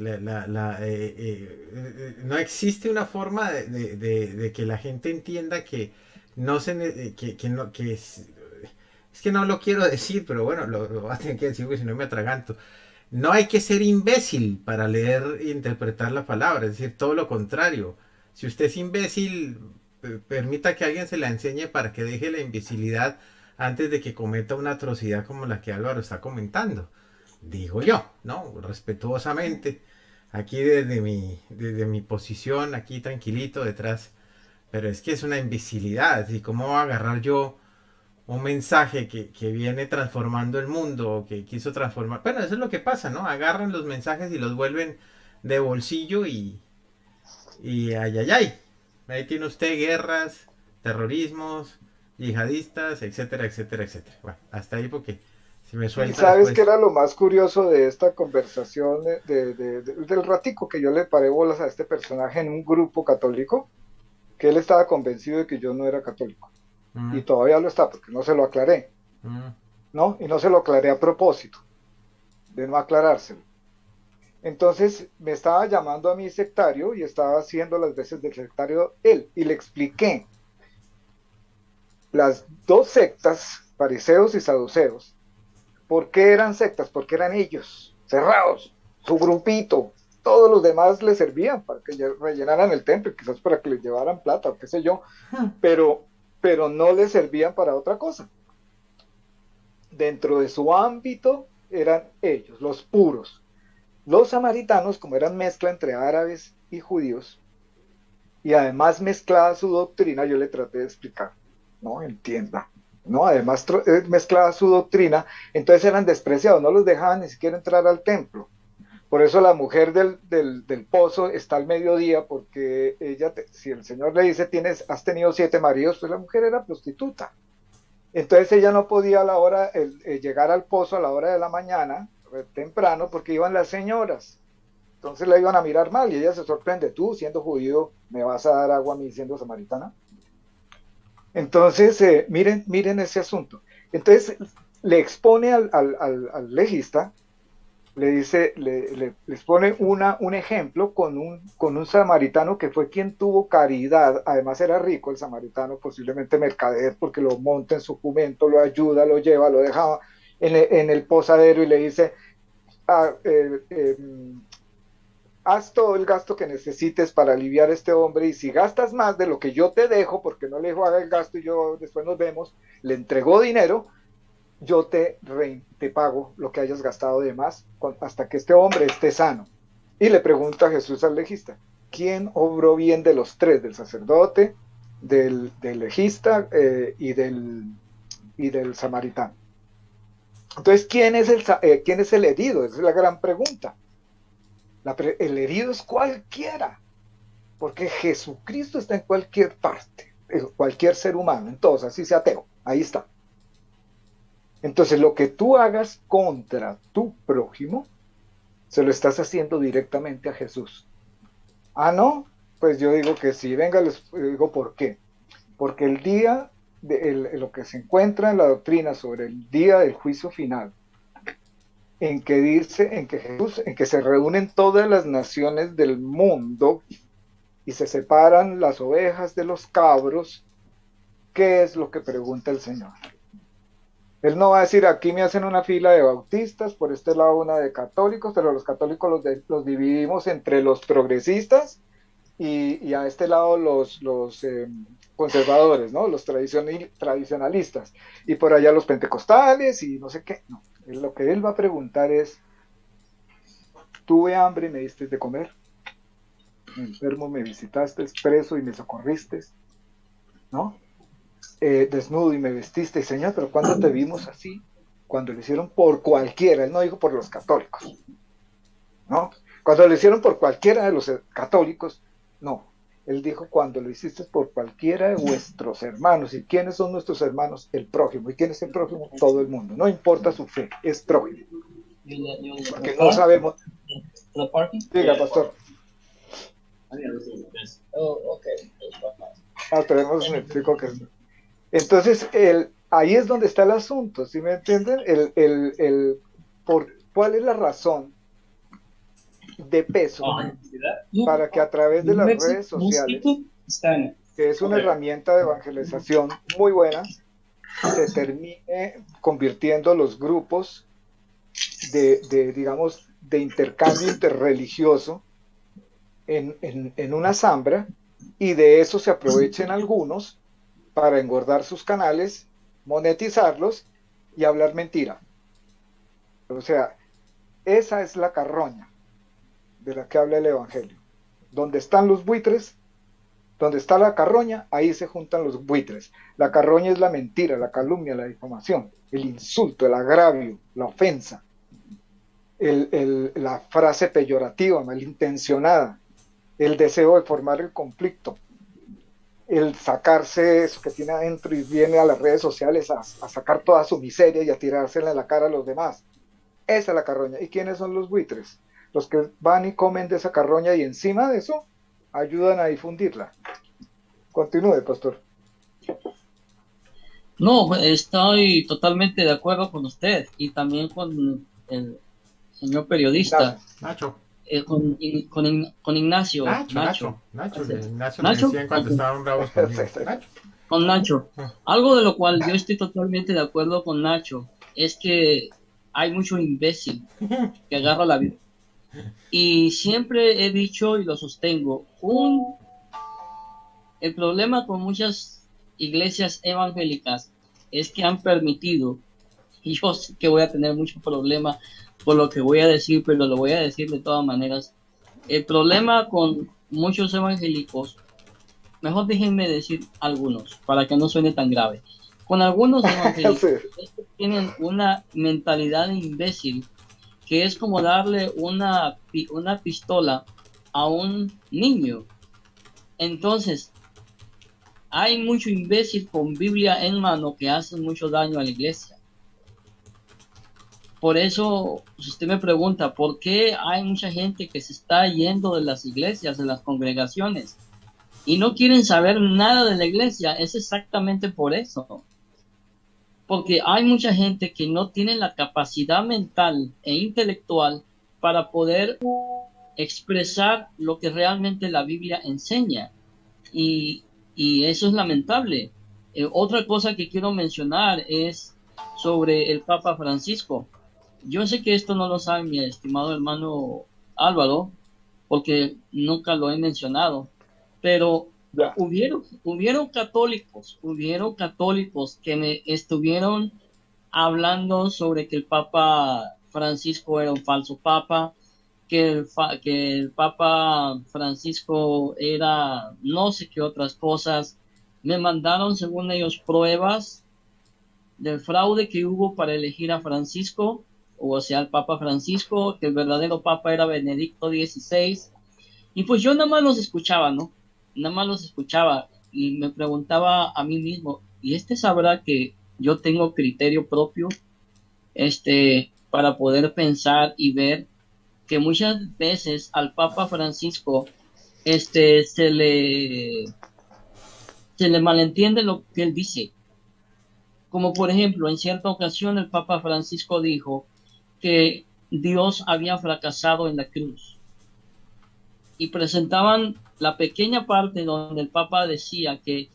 no existe una forma de que la gente entienda que no se que no que es que no lo quiero decir, pero bueno, lo voy a tener que decir porque si no me atraganto. No hay que ser imbécil para leer e interpretar la palabra, es decir, todo lo contrario. Si usted es imbécil, permita que alguien se la enseñe para que deje la imbecilidad antes de que cometa una atrocidad como la que Álvaro está comentando. Digo yo, ¿no? Respetuosamente, aquí desde mi posición, aquí tranquilito detrás. Pero es que es una imbecilidad. ¿Y cómo voy a agarrar yo un mensaje que viene transformando el mundo o que quiso transformar? Bueno, eso es lo que pasa, ¿no? Agarran los mensajes y los vuelven de bolsillo y ay, ay, ay. Ahí tiene usted guerras, terrorismos, yihadistas, etcétera, etcétera, etcétera. Bueno, hasta ahí porque si me suelta. ¿Y sabes después... qué era lo más curioso de esta conversación del ratico que yo le paré bolas a este personaje en un grupo católico? Que él estaba convencido de que yo no era católico. Y todavía lo está, porque no se lo aclaré. ¿No? Y no se lo aclaré a propósito, de no aclarárselo. Entonces me estaba llamando a mi sectario y estaba haciendo las veces del sectario él. Y le expliqué las 2 sectas, fariseos y saduceos. ¿Por qué eran sectas? Porque eran ellos, cerrados, su grupito. Todos los demás les servían para que rellenaran el templo, quizás para que les llevaran plata o qué sé yo, pero no les servían para otra cosa. Dentro de su ámbito eran ellos, los puros. Los samaritanos, como eran mezcla entre árabes y judíos, y además mezclada su doctrina, yo le traté de explicar, no entienda, ¿no? Además mezclada su doctrina, entonces eran despreciados, no los dejaban ni siquiera entrar al templo. Por eso la mujer del pozo está al mediodía, porque ella, si el Señor le dice, has tenido 7 maridos, pues la mujer era prostituta. Entonces ella no podía a la hora, llegar al pozo a la hora de la mañana, temprano, porque iban las señoras. Entonces la iban a mirar mal y ella se sorprende, tú siendo judío, ¿me vas a dar agua a mí siendo samaritana? Entonces, miren ese asunto. Entonces le expone al legista, le dice, les pone un ejemplo con un samaritano que fue quien tuvo caridad. Además era rico el samaritano, posiblemente mercader, porque lo monta en su jumento, lo ayuda, lo lleva, lo deja en el posadero y le dice, haz todo el gasto que necesites para aliviar a este hombre, y si gastas más de lo que yo te dejo, porque no le dijo haga el gasto y yo después nos vemos, le entregó dinero, yo te pago lo que hayas gastado de más hasta que este hombre esté sano. Y le pregunta a Jesús al legista, ¿quién obró bien de los 3? Del sacerdote, del legista y del samaritano. Entonces, ¿quién es el herido? Esa es la gran pregunta. El herido es cualquiera. porque Jesucristo está en cualquier parte, cualquier ser humano, en todos, así sea ateo, ahí está. Entonces, lo que tú hagas contra tu prójimo, se lo estás haciendo directamente a Jesús. Ah, no, pues yo digo que sí. Venga, les digo por qué. Porque el día, lo que se encuentra en la doctrina sobre el día del juicio final, en que dice, en que Jesús, en que se reúnen todas las naciones del mundo y se separan las ovejas de los cabros, ¿qué es lo que pregunta el Señor? Él no va a decir, aquí me hacen una fila de bautistas, por este lado una de católicos, pero los católicos los dividimos entre los progresistas y a este lado los conservadores, ¿no? Los tradicionalistas. Y por allá los pentecostales y no sé qué. No, lo que él va a preguntar es, tuve hambre y me diste de comer, enfermo me visitaste, preso y me socorriste, ¿no? Desnudo y me vestiste, Señor, pero ¿cuándo te vimos así? Cuando lo hicieron por cualquiera, él no dijo por los católicos, ¿no? Cuando lo hicieron por cualquiera de los católicos, no. Él dijo, cuando lo hiciste por cualquiera de vuestros hermanos. ¿Y quiénes son nuestros hermanos? El prójimo. ¿Y quién es el prójimo? Todo el mundo. No importa su fe, es prójimo. Porque no sabemos. Diga, pastor. Tenemos un explico que es. Entonces, ahí es donde está el asunto, ¿sí me entienden? ¿Cuál es la razón de peso para que a través de las redes sociales, que es una herramienta de evangelización muy buena, se termine convirtiendo los grupos digamos, de intercambio interreligioso en una zambra, y de eso se aprovechen algunos para engordar sus canales, monetizarlos y hablar mentira? O sea, esa es la carroña de la que habla el Evangelio. Donde están los buitres, donde está la carroña, ahí se juntan los buitres. La carroña es la mentira, la calumnia, la difamación, el insulto, el agravio, la ofensa, la frase peyorativa, malintencionada, el deseo de formar el conflicto, el sacarse eso que tiene adentro y viene a las redes sociales a sacar toda su miseria y a tirársela en la cara a los demás. Esa es la carroña. ¿Y quiénes son los buitres? Los que van y comen de esa carroña y encima de eso ayudan a difundirla. Continúe, pastor. No, estoy totalmente de acuerdo con usted y también con el señor periodista. Nacho. Con Ignacio. Nacho le decían cuando estaban bravos conmigo. Nacho. Con Nacho. Algo de lo cual yo estoy totalmente de acuerdo con Nacho es que hay mucho imbécil que agarra la vida. Y siempre he dicho y lo sostengo, el problema con muchas iglesias evangélicas es que han permitido, y yo sé que voy a tener mucho problema por lo que voy a decir, pero lo voy a decir de todas maneras. El problema con muchos evangélicos, mejor déjenme decir algunos, para que no suene tan grave. Con algunos evangélicos es que tienen una mentalidad de imbécil, que es como darle una pistola a un niño. Entonces, hay mucho imbécil con Biblia en mano que hacen mucho daño a la iglesia. Por eso, si usted me pregunta, ¿por qué hay mucha gente que se está yendo de las iglesias, de las congregaciones, y no quieren saber nada de la iglesia? Es exactamente por eso. Porque hay mucha gente que no tiene la capacidad mental e intelectual para poder expresar lo que realmente la Biblia enseña. Y eso es lamentable. Otra cosa que quiero mencionar es sobre el Papa Francisco. Yo sé que esto no lo sabe mi estimado hermano Álvaro, porque nunca lo he mencionado, pero hubieron católicos que me estuvieron hablando sobre que el Papa Francisco era un falso papa, que el Papa Francisco era no sé qué otras cosas. Me mandaron, según ellos, pruebas del fraude que hubo para elegir a Francisco, o sea, el Papa Francisco, que el verdadero Papa era Benedicto XVI, Y pues yo nada más los escuchaba, ¿no? Nada más los escuchaba y me preguntaba a mí mismo, ¿y este sabrá que yo tengo criterio propio, para poder pensar y ver que muchas veces al Papa Francisco, este, se le, se le malentiende lo que él dice? Como por ejemplo, en cierta ocasión el Papa Francisco dijo que Dios había fracasado en la cruz y presentaban la pequeña parte donde el Papa decía que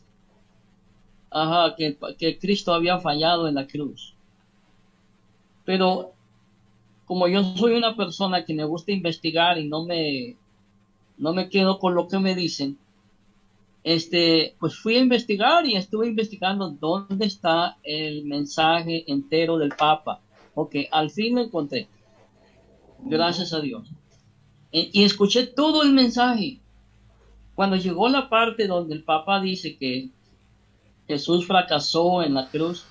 Cristo había fallado en la cruz. Pero como yo soy una persona que me gusta investigar y no me quedo con lo que me dicen, pues fui a investigar y estuve investigando dónde está el mensaje entero del Papa. Ok, al fin lo encontré, gracias a Dios. Y escuché todo el mensaje. Cuando llegó la parte donde el Papa dice que Jesús fracasó en la cruz,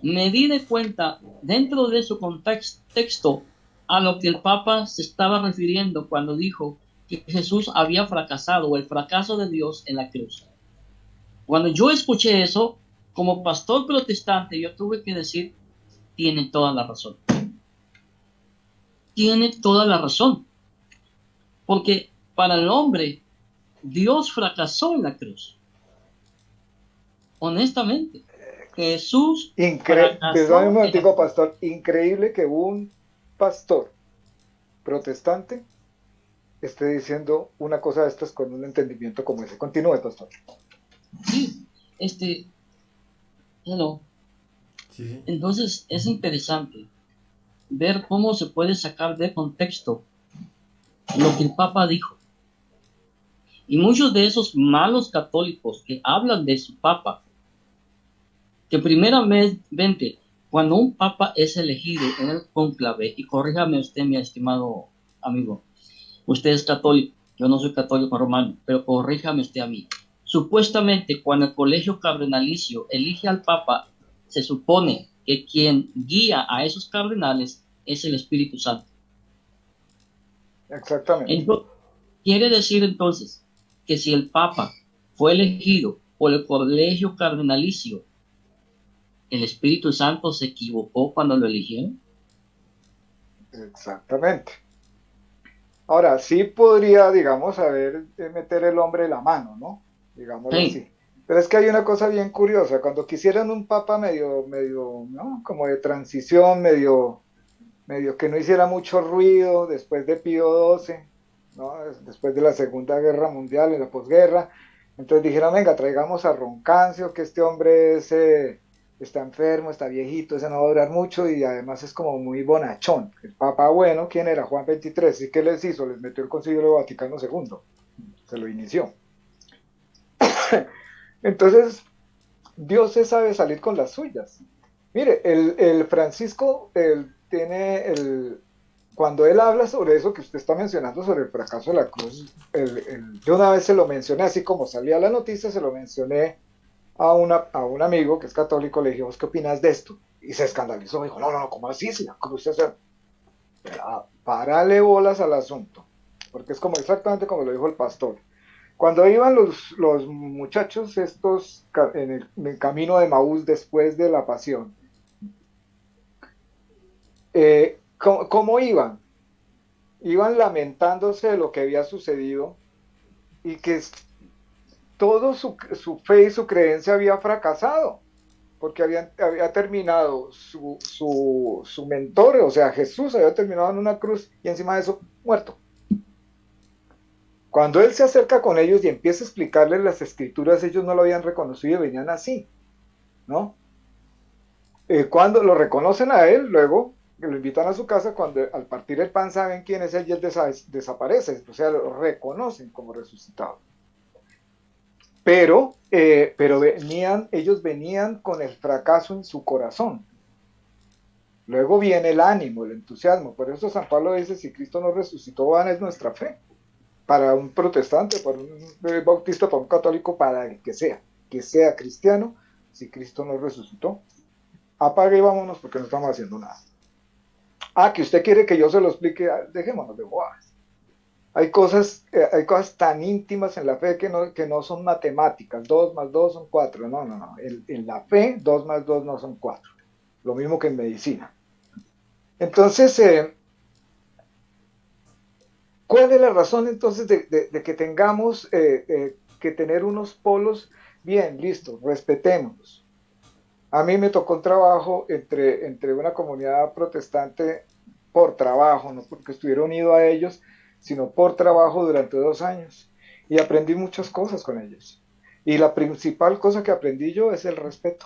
me di de cuenta dentro de su contexto a lo que el Papa se estaba refiriendo cuando dijo que Jesús había fracasado o el fracaso de Dios en la cruz. Cuando yo escuché eso, como pastor protestante, yo tuve que decir, tiene toda la razón. Tiene toda la razón. Porque para el hombre, Dios fracasó en la cruz. Honestamente, Jesús Perdón un fracasó en la momentico, cruz. pastor. Increíble que un pastor protestante esté diciendo una cosa de estas con un entendimiento como ese. Continúe, pastor. Sí, hello. Sí, sí. Entonces es interesante ver cómo se puede sacar de contexto lo que el Papa dijo. Y muchos de esos malos católicos que hablan de su Papa, que primeramente, cuando un Papa es elegido en el cónclave, y corríjame usted, mi estimado amigo, usted es católico, yo no soy católico romano, pero corríjame usted a mí. Supuestamente, cuando el colegio cardenalicio elige al Papa, se supone que quien guía a esos cardenales es el Espíritu Santo. Exactamente. Entonces, quiere decir entonces que si el Papa fue elegido por el colegio cardenalicio, ¿el Espíritu Santo se equivocó cuando lo eligieron? Exactamente. Ahora, sí podría, digamos, meter el hombre la mano, ¿no? Digámoslo Sí, así. Pero es que hay una cosa bien curiosa. Cuando quisieran un papa ¿no? Como de transición, medio que no hiciera mucho ruido después de Pío XII, ¿no? Después de la Segunda Guerra Mundial, en la posguerra. Entonces dijeron, venga, traigamos a Roncancio, que este hombre está enfermo, está viejito, ese no va a durar mucho y además es como muy bonachón. El Papa bueno, ¿quién era? Juan XXIII. ¿Y qué les hizo? Les metió el Concilio Vaticano II. Se lo inició. Entonces, Dios se sabe salir con las suyas. Mire, el Francisco cuando él habla sobre eso que usted está mencionando, sobre el fracaso de la cruz, yo una vez se lo mencioné, así como salía la noticia, se lo mencioné a un amigo que es católico, le dije, ¿vos qué opinas de esto? Y se escandalizó, me dijo, no, no, no, ¿cómo así? Si la cruz es... Párale bolas al asunto, porque es como exactamente como lo dijo el pastor. Cuando iban los muchachos estos en el camino de Maús después de la pasión, ¿cómo iban? Iban lamentándose de lo que había sucedido y que todo su fe y su creencia había fracasado, porque había terminado su mentor, o sea, Jesús había terminado en una cruz y encima de eso muerto. Cuando él se acerca con ellos y empieza a explicarles las escrituras, ellos no lo habían reconocido y venían así, ¿no? Cuando lo reconocen a él, luego lo invitan a su casa, cuando al partir el pan saben quién es él y él desaparece, o sea, lo reconocen como resucitado. Pero ellos venían con el fracaso en su corazón. Luego viene el ánimo, el entusiasmo. Por eso San Pablo dice, si Cristo no resucitó, vana es nuestra fe. Para un protestante, para un bautista, para un católico, para el que sea cristiano, si Cristo no resucitó, apague y vámonos porque no estamos haciendo nada. Que usted quiere que yo se lo explique, dejémonos de bobadas. hay cosas tan íntimas en la fe que no son matemáticas. 2 más 2 son 4. No, no, no. En la fe, 2 más 2 no son 4. Lo mismo que en medicina. Entonces, ¿cuál es la razón entonces de que tengamos que tener unos polos? Bien, listo, respetémonos. A mí me tocó un trabajo entre una comunidad protestante por trabajo, no porque estuviera unido a ellos, sino por trabajo durante 2 años. Y aprendí muchas cosas con ellos. Y la principal cosa que aprendí yo es el respeto,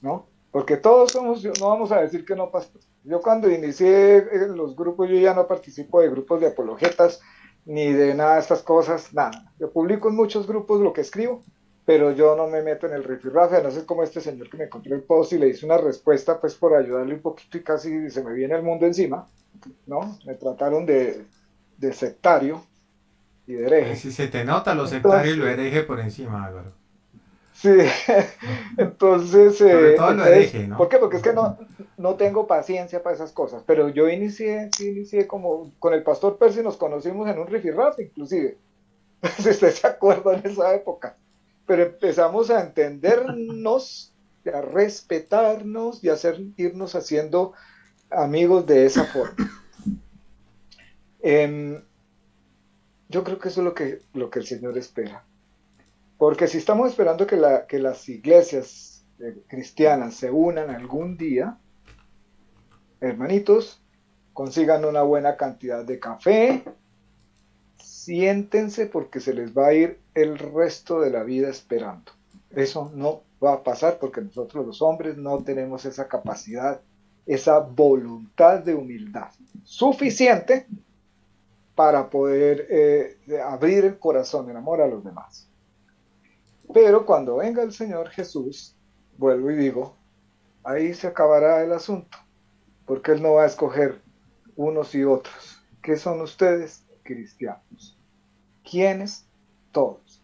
¿no? Porque todos somos, no vamos a decir que no pasa. Yo cuando inicié los grupos, yo ya no participo de grupos de apologetas, ni de nada de estas cosas, nada. Yo publico en muchos grupos lo que escribo, pero yo no me meto en el rifirrafe, no sé cómo este señor que me compró el post y le hice una respuesta, pues por ayudarle un poquito y casi se me viene el mundo encima, ¿no? Me trataron de sectario y de hereje. Si se te nota lo sectario y lo Entonces, hereje por encima, Álvaro. sí, entonces, Sobre todo lo hereje, ¿por ¿no? qué? Porque es que no tengo paciencia para esas cosas, pero yo sí inicié como, con el pastor Percy nos conocimos en un rifirrafe inclusive, si usted se acuerda en esa época, pero empezamos a entendernos, a respetarnos y a irnos haciendo amigos de esa forma. Em, yo creo que eso es lo que el Señor espera. Porque si estamos esperando que las iglesias cristianas se unan algún día, hermanitos, consigan una buena cantidad de café, siéntense porque se les va a ir el resto de la vida esperando. Eso no va a pasar porque nosotros los hombres no tenemos esa capacidad, esa voluntad de humildad suficiente para poder abrir el corazón en amor a los demás. Pero cuando venga el Señor Jesús, vuelvo y digo, ahí se acabará el asunto, porque Él no va a escoger unos y otros. ¿Qué son ustedes? Cristianos. ¿Quiénes? Todos.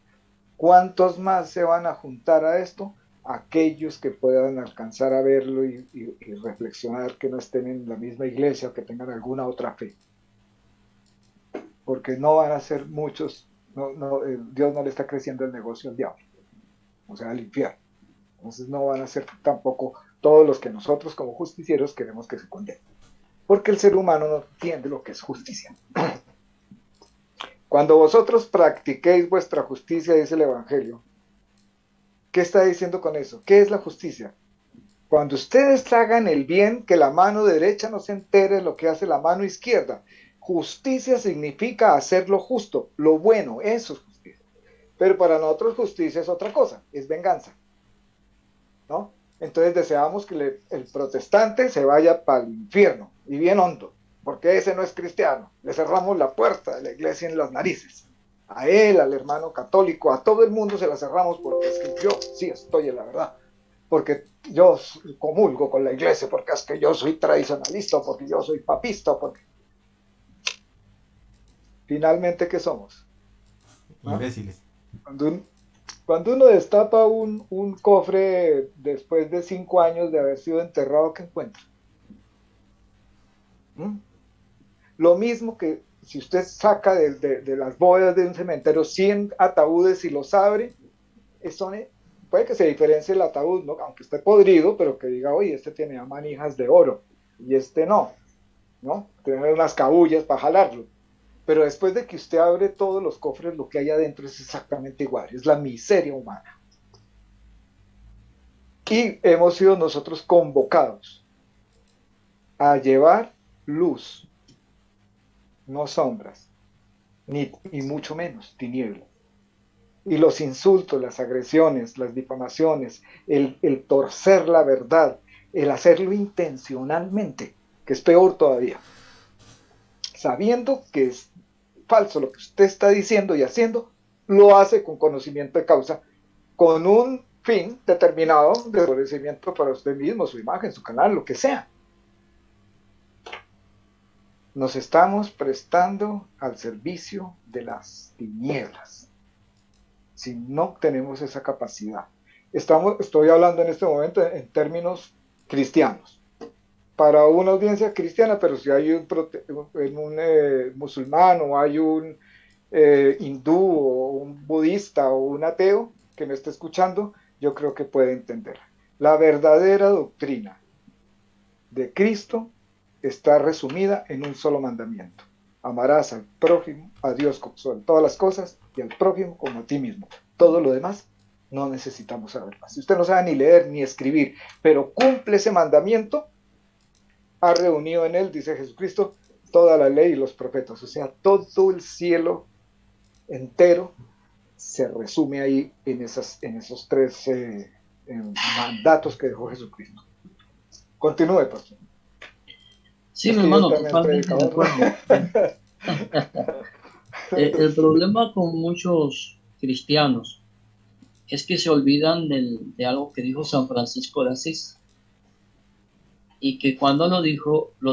¿Cuántos más se van a juntar a esto? Aquellos que puedan alcanzar a verlo y reflexionar, que no estén en la misma iglesia o que tengan alguna otra fe. Porque no van a ser muchos, Dios no le está creciendo el negocio al diablo, o sea, al infierno. Entonces no van a ser tampoco todos los que nosotros como justicieros queremos que se condenen. Porque el ser humano no entiende lo que es justicia. Cuando vosotros practiquéis vuestra justicia, dice el Evangelio, ¿qué está diciendo con eso? ¿Qué es la justicia? Cuando ustedes hagan el bien, que la mano derecha no se entere de lo que hace la mano izquierda. Justicia significa hacer lo justo, lo bueno, eso es justicia. Pero para nosotros justicia es otra cosa, es venganza, ¿no? Entonces deseamos que el protestante se vaya para el infierno, y bien hondo, porque ese no es cristiano. Le cerramos la puerta de la iglesia en las narices. A él, al hermano católico, a todo el mundo se la cerramos porque es que yo sí estoy en la verdad. Porque yo comulgo con la iglesia, porque es que yo soy tradicionalista, porque yo soy papista, porque... Finalmente, ¿qué somos? ¿No? Imbéciles. Cuando uno destapa un cofre después de 5 años de haber sido enterrado, ¿qué encuentra? ¿Mm? Lo mismo que si usted saca de las bóvedas de un cementerio 100 ataúdes y los abre, puede que se diferencie el ataúd, ¿no? Aunque esté podrido, pero que diga, oye, este tiene manijas de oro y este no, ¿no? Tiene unas cabullas para jalarlo. Pero después de que usted abre todos los cofres, lo que hay adentro es exactamente igual, es la miseria humana. Y hemos sido nosotros convocados a llevar luz, no sombras, y mucho menos tinieblas. Y los insultos, las agresiones, las difamaciones, el torcer la verdad, el hacerlo intencionalmente, que es peor todavía, sabiendo que es falso lo que usted está diciendo y haciendo, lo hace con conocimiento de causa, con un fin determinado de favorecimiento para usted mismo, su imagen, su canal, lo que sea. Nos estamos prestando al servicio de las tinieblas si no tenemos esa capacidad. Estoy hablando en este momento en términos cristianos. para una audiencia cristiana, pero si hay musulmán o hay un hindú o un budista o un ateo que me esté escuchando, yo creo que puede entender. La verdadera doctrina de Cristo está resumida en un solo mandamiento. Amarás al prójimo, a Dios sobre todas las cosas y al prójimo como a ti mismo. Todo lo demás no necesitamos saber más. Si usted no sabe ni leer ni escribir, pero cumple ese mandamiento, ha reunido en él, dice Jesucristo, toda la ley y los profetas. O sea, todo el cielo entero se resume ahí en esos tres mandatos que dejó Jesucristo. Continúe, pastor. Sí, mi hermano, totalmente de acuerdo. El problema con muchos cristianos es que se olvidan de algo que dijo San Francisco de Asís, y que cuando lo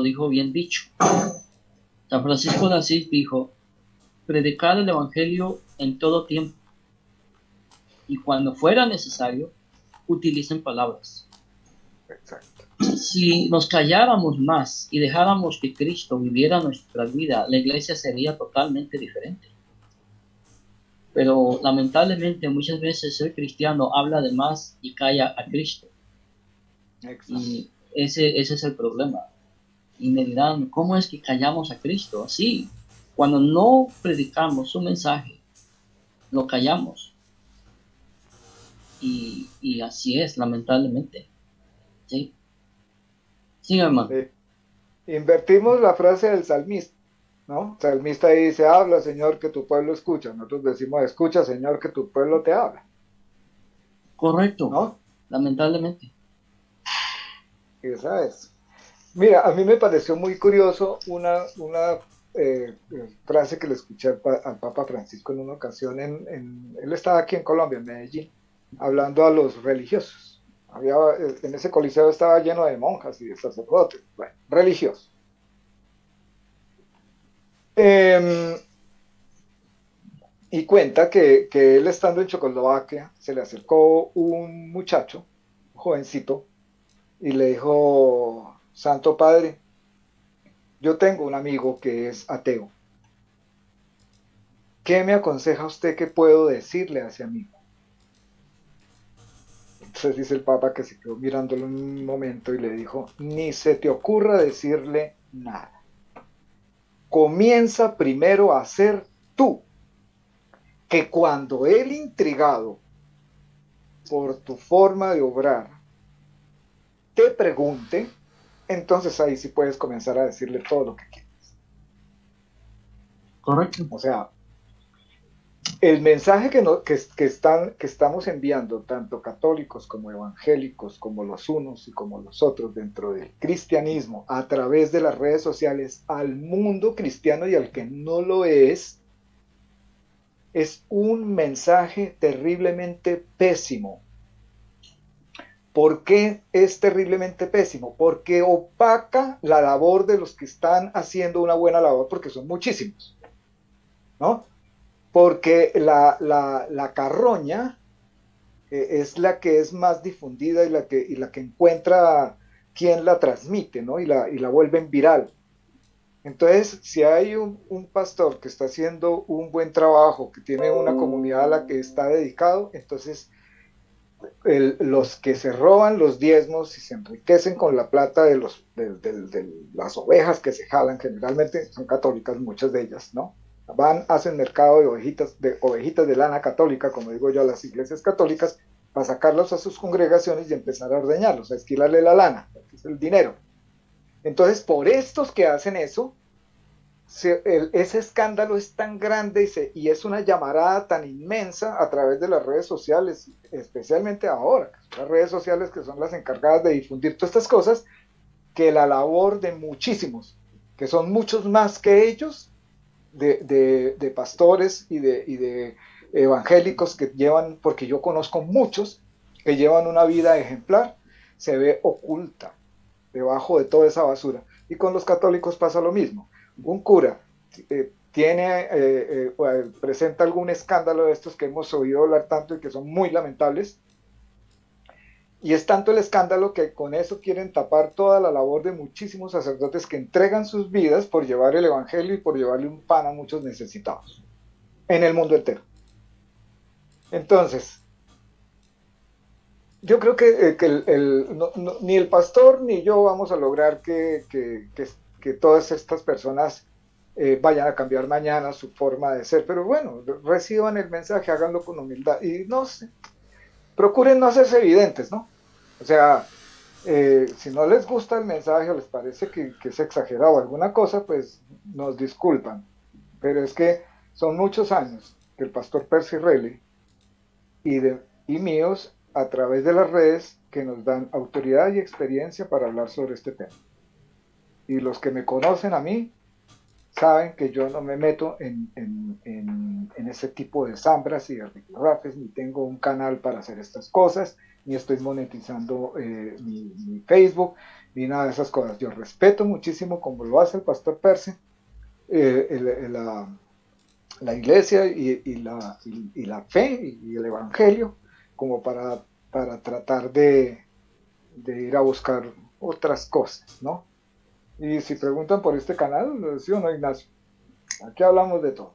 dijo bien dicho. San Francisco de Asís dijo: predicar el Evangelio en todo tiempo, y cuando fuera necesario, utilicen palabras. Exacto. Si nos calláramos más y dejáramos que Cristo viviera nuestra vida, la iglesia sería totalmente diferente. Pero lamentablemente muchas veces el cristiano habla de más y calla a Cristo. Exacto. Y ese es el problema. Y me dirán, ¿cómo es que callamos a Cristo? Así, cuando no predicamos su mensaje, lo callamos. Y así es, lamentablemente. ¿Sí? Sí, hermano. Invertimos la frase del salmista, ¿no? El salmista dice: habla, Señor, que tu pueblo escucha. Nosotros decimos: escucha, Señor, que tu pueblo te habla. Correcto, ¿no? Lamentablemente. Esa es. Mira, a mí me pareció muy curioso una frase que le escuché al Papa Francisco en una ocasión. Él estaba aquí en Colombia, en Medellín, hablando a los religiosos. En ese coliseo estaba lleno de monjas y de sacerdotes, bueno, religiosos. Y cuenta que él, estando en Checoslovaquia, se le acercó un muchacho, un jovencito, y le dijo: Santo Padre, yo tengo un amigo que es ateo. ¿Qué me aconseja usted que puedo decirle a ese amigo? Entonces dice el Papa que se quedó mirándolo un momento y le dijo: ni se te ocurra decirle nada. Comienza primero a ser tú, que cuando él, intrigado por tu forma de obrar, te pregunte, entonces ahí sí puedes comenzar a decirle todo lo que quieres. Correcto. O sea, el mensaje que estamos enviando, tanto católicos como evangélicos, como los unos y como los otros, dentro del cristianismo, a través de las redes sociales, al mundo cristiano y al que no lo es un mensaje terriblemente pésimo. ¿Por qué es terriblemente pésimo? Porque opaca la labor de los que están haciendo una buena labor, porque son muchísimos, ¿no? Porque la carroña es la que es más difundida y la que encuentra quien la transmite, ¿no? Y la vuelven viral. Entonces, si hay un pastor que está haciendo un buen trabajo, que tiene una comunidad a la que está dedicado, entonces los que se roban los diezmos y se enriquecen con la plata de las ovejas que se jalan, generalmente son católicas, muchas de ellas, ¿no? Hacen mercado de ovejitas de lana católica, como digo yo, a las iglesias católicas, para sacarlos a sus congregaciones y empezar a ordeñarlos, a esquilarle la lana, que es el dinero. Entonces, por estos que hacen eso, ese escándalo es tan grande y es una llamarada tan inmensa a través de las redes sociales, especialmente ahora, las redes sociales que son las encargadas de difundir todas estas cosas, que la labor de muchísimos, que son muchos más que ellos, de pastores y de evangélicos que llevan, porque yo conozco muchos que llevan una vida ejemplar, se ve oculta debajo de toda esa basura. Y con los católicos pasa lo mismo. Un cura presenta algún escándalo de estos que hemos oído hablar tanto y que son muy lamentables, Y es tanto el escándalo que con eso quieren tapar toda la labor de muchísimos sacerdotes que entregan sus vidas por llevar el evangelio y por llevarle un pan a muchos necesitados en el mundo entero. Entonces, yo creo que ni el pastor ni yo vamos a lograr que todas estas personas vayan a cambiar mañana su forma de ser, pero bueno, reciban el mensaje, háganlo con humildad y no sé, procuren no hacerse evidentes, ¿no? O sea, si no les gusta el mensaje o les parece que es exagerado alguna cosa, pues nos disculpan, pero es que son muchos años que el pastor Percy Riley y míos a través de las redes que nos dan autoridad y experiencia para hablar sobre este tema. Y los que me conocen a mí saben que yo no me meto en ese tipo de zambras y de rifirrafes, ni tengo un canal para hacer estas cosas, ni estoy monetizando mi Facebook, ni nada de esas cosas. Yo respeto muchísimo, como lo hace el pastor Percy, la iglesia y la fe y el evangelio, como para tratar de ir a buscar otras cosas, ¿no? Y si preguntan por este canal, ¿sí o no, Ignacio? Aquí hablamos de todo,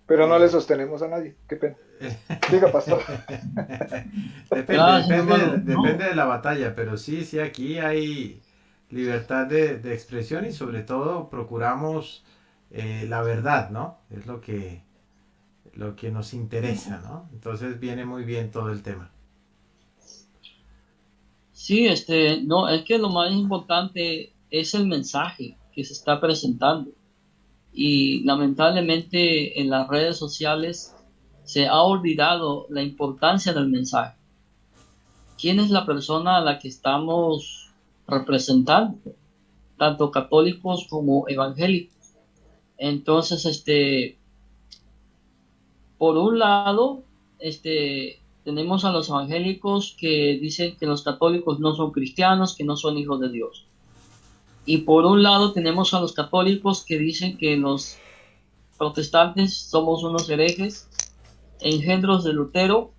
pero no le sostenemos a nadie. Qué pena. Diga, pastor. Gracias, hermano. Depende de la batalla, pero sí, sí, aquí hay libertad de expresión y sobre todo procuramos la verdad, ¿no? Es lo que nos interesa, ¿no? Entonces viene muy bien todo el tema. Sí, no, es que lo más importante es el mensaje que se está presentando. Y lamentablemente en las redes sociales se ha olvidado la importancia del mensaje. ¿Quién es la persona a la que estamos representando? Tanto católicos como evangélicos. Entonces, por un lado, tenemos a los evangélicos que dicen que los católicos no son cristianos, que no son hijos de Dios. Y por un lado tenemos a los católicos que dicen que los protestantes somos unos herejes, engendros de Lutero,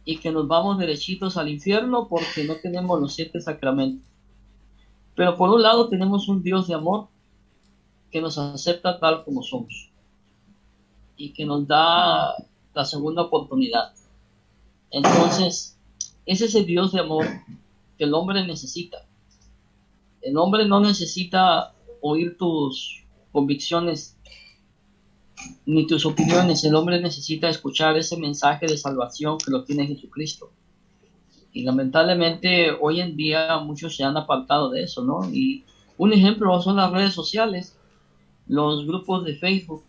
y que nos vamos derechitos al infierno porque no tenemos los 7 sacramentos. Pero por un lado tenemos un Dios de amor que nos acepta tal como somos y que nos da la segunda oportunidad. Entonces, es ese Dios de amor que el hombre necesita. El hombre no necesita oír tus convicciones ni tus opiniones. El hombre necesita escuchar ese mensaje de salvación que lo tiene Jesucristo. Y lamentablemente hoy en día muchos se han apartado de eso, ¿no? Y un ejemplo son las redes sociales, los grupos de Facebook,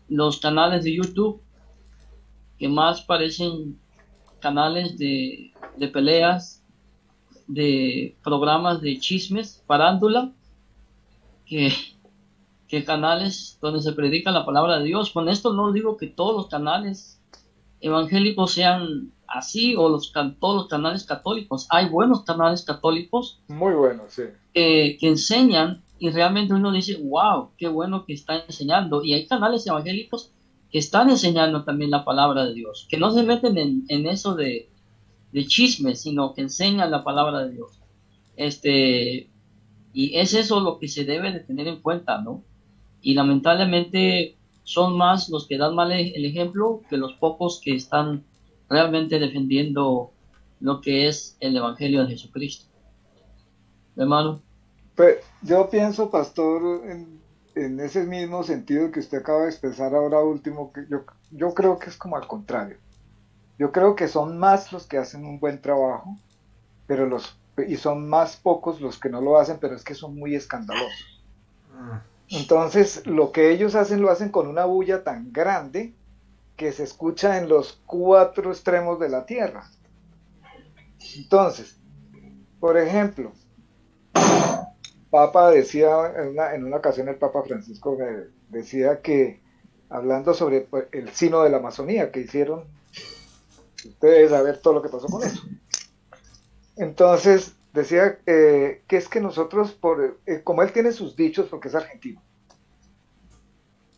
los canales de YouTube, que más parecen canales de peleas, de programas de chismes, farándula, que canales donde se predica la palabra de Dios. Con esto no digo que todos los canales evangélicos sean así o todos los canales católicos. Hay buenos canales católicos Muy bueno, sí. Que enseñan y realmente uno dice, wow, qué bueno que está enseñando. Y hay canales evangélicos que están enseñando también la palabra de Dios, que no se meten en eso de chismes, sino que enseñan la palabra de Dios. Y es eso lo que se debe de tener en cuenta, ¿no? Y lamentablemente son más los que dan mal el ejemplo que los pocos que están realmente defendiendo lo que es el Evangelio de Jesucristo. Hermano. Pues yo pienso, pastor, en ese mismo sentido que usted acaba de expresar ahora último, que yo creo que es como al contrario. Yo creo que son más los que hacen un buen trabajo, y son más pocos los que no lo hacen, pero es que son muy escandalosos. Entonces, lo que ellos hacen lo hacen con una bulla tan grande que se escucha en los 4 extremos de la tierra. Entonces, por ejemplo, Papa decía en una ocasión, el Papa Francisco decía que, hablando sobre el sino de la Amazonía que hicieron, ustedes saber todo lo que pasó con eso. Entonces decía que es que nosotros, como él tiene sus dichos, porque es argentino,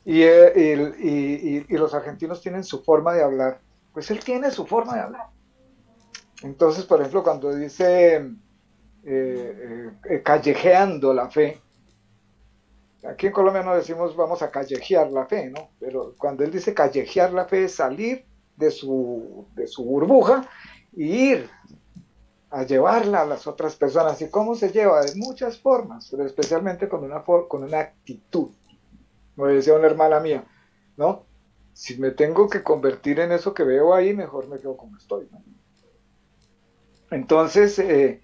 y los argentinos tienen su forma de hablar, pues él tiene su forma de hablar. Entonces, por ejemplo, cuando dice callejeando la fe, aquí en Colombia no decimos vamos a callejear la fe, ¿no? Pero cuando él dice callejear la fe es salir de su burbuja y ir a llevarla a las otras personas. ¿Y cómo se lleva? De muchas formas, pero especialmente con una actitud. Como decía una hermana mía, ¿no? Si me tengo que convertir en eso que veo ahí, mejor me quedo como estoy, ¿no? Entonces, él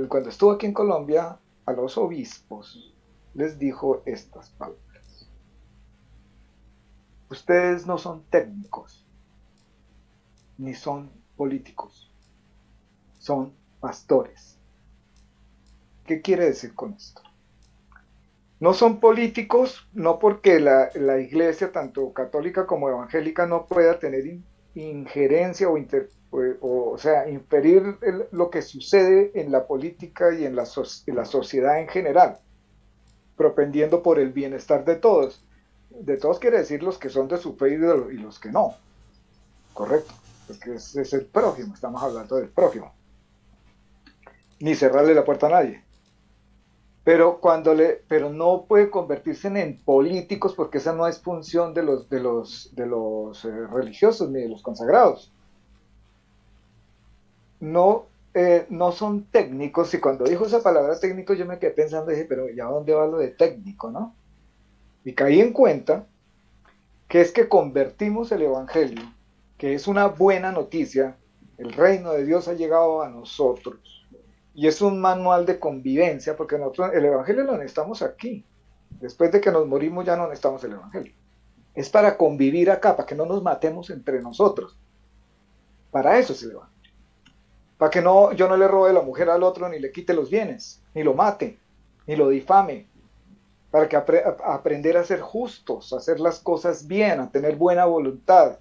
cuando estuvo aquí en Colombia, a los obispos les dijo estas palabras: ustedes no son técnicos, ni son políticos, son pastores. ¿Qué quiere decir con esto? No son políticos, no porque la iglesia, tanto católica como evangélica, no pueda tener injerencia o sea, inferir lo que sucede en la política y en la sociedad en general, propendiendo por el bienestar de todos. De todos quiere decir los que son de su fe y los que no. Correcto, porque es el prójimo, estamos hablando del prójimo. Ni cerrarle la puerta a nadie. Pero no puede convertirse en políticos, porque esa no es función de los religiosos ni de los consagrados. No, no son técnicos, y cuando dijo esa palabra técnico yo me quedé pensando, dije, pero ¿ya dónde va lo de técnico, no? Y caí en cuenta que es que convertimos el evangelio, que es una buena noticia, el reino de Dios ha llegado a nosotros, y es un manual de convivencia, porque nosotros el evangelio lo necesitamos aquí. Después de que nos morimos ya no necesitamos el evangelio. Es para convivir acá, para que no nos matemos entre nosotros. Para eso es el evangelio. Para que yo no le robe la mujer al otro, ni le quite los bienes, ni lo mate, ni lo difame. Para que aprender a ser justos, a hacer las cosas bien, a tener buena voluntad.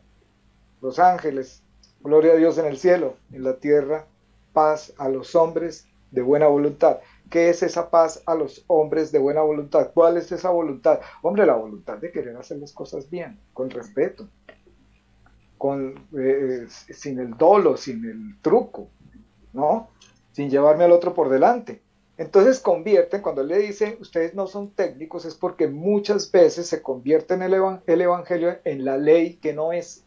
Los ángeles, gloria a Dios en el cielo, en la tierra, paz a los hombres de buena voluntad. ¿Qué es esa paz a los hombres de buena voluntad? ¿Cuál es esa voluntad? Hombre, la voluntad de querer hacer las cosas bien, con respeto, sin el dolo, sin el truco, ¿no? Sin llevarme al otro por delante. Entonces convierten, cuando él le dice, ustedes no son técnicos, es porque muchas veces se convierte el evangelio en la ley que no es.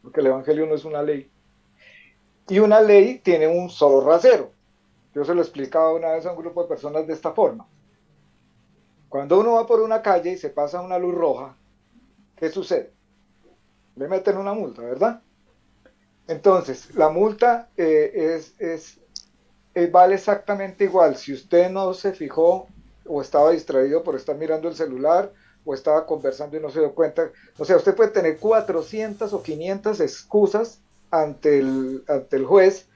Porque el evangelio no es una ley. Y una ley tiene un solo rasero. Yo se lo explicaba una vez a un grupo de personas de esta forma. Cuando uno va por una calle y se pasa una luz roja, ¿qué sucede? Le meten una multa, ¿verdad? Entonces, la multa vale exactamente igual. Si usted no se fijó o estaba distraído por estar mirando el celular o estaba conversando y no se dio cuenta. O sea, usted puede tener 400 o 500 excusas ante el juez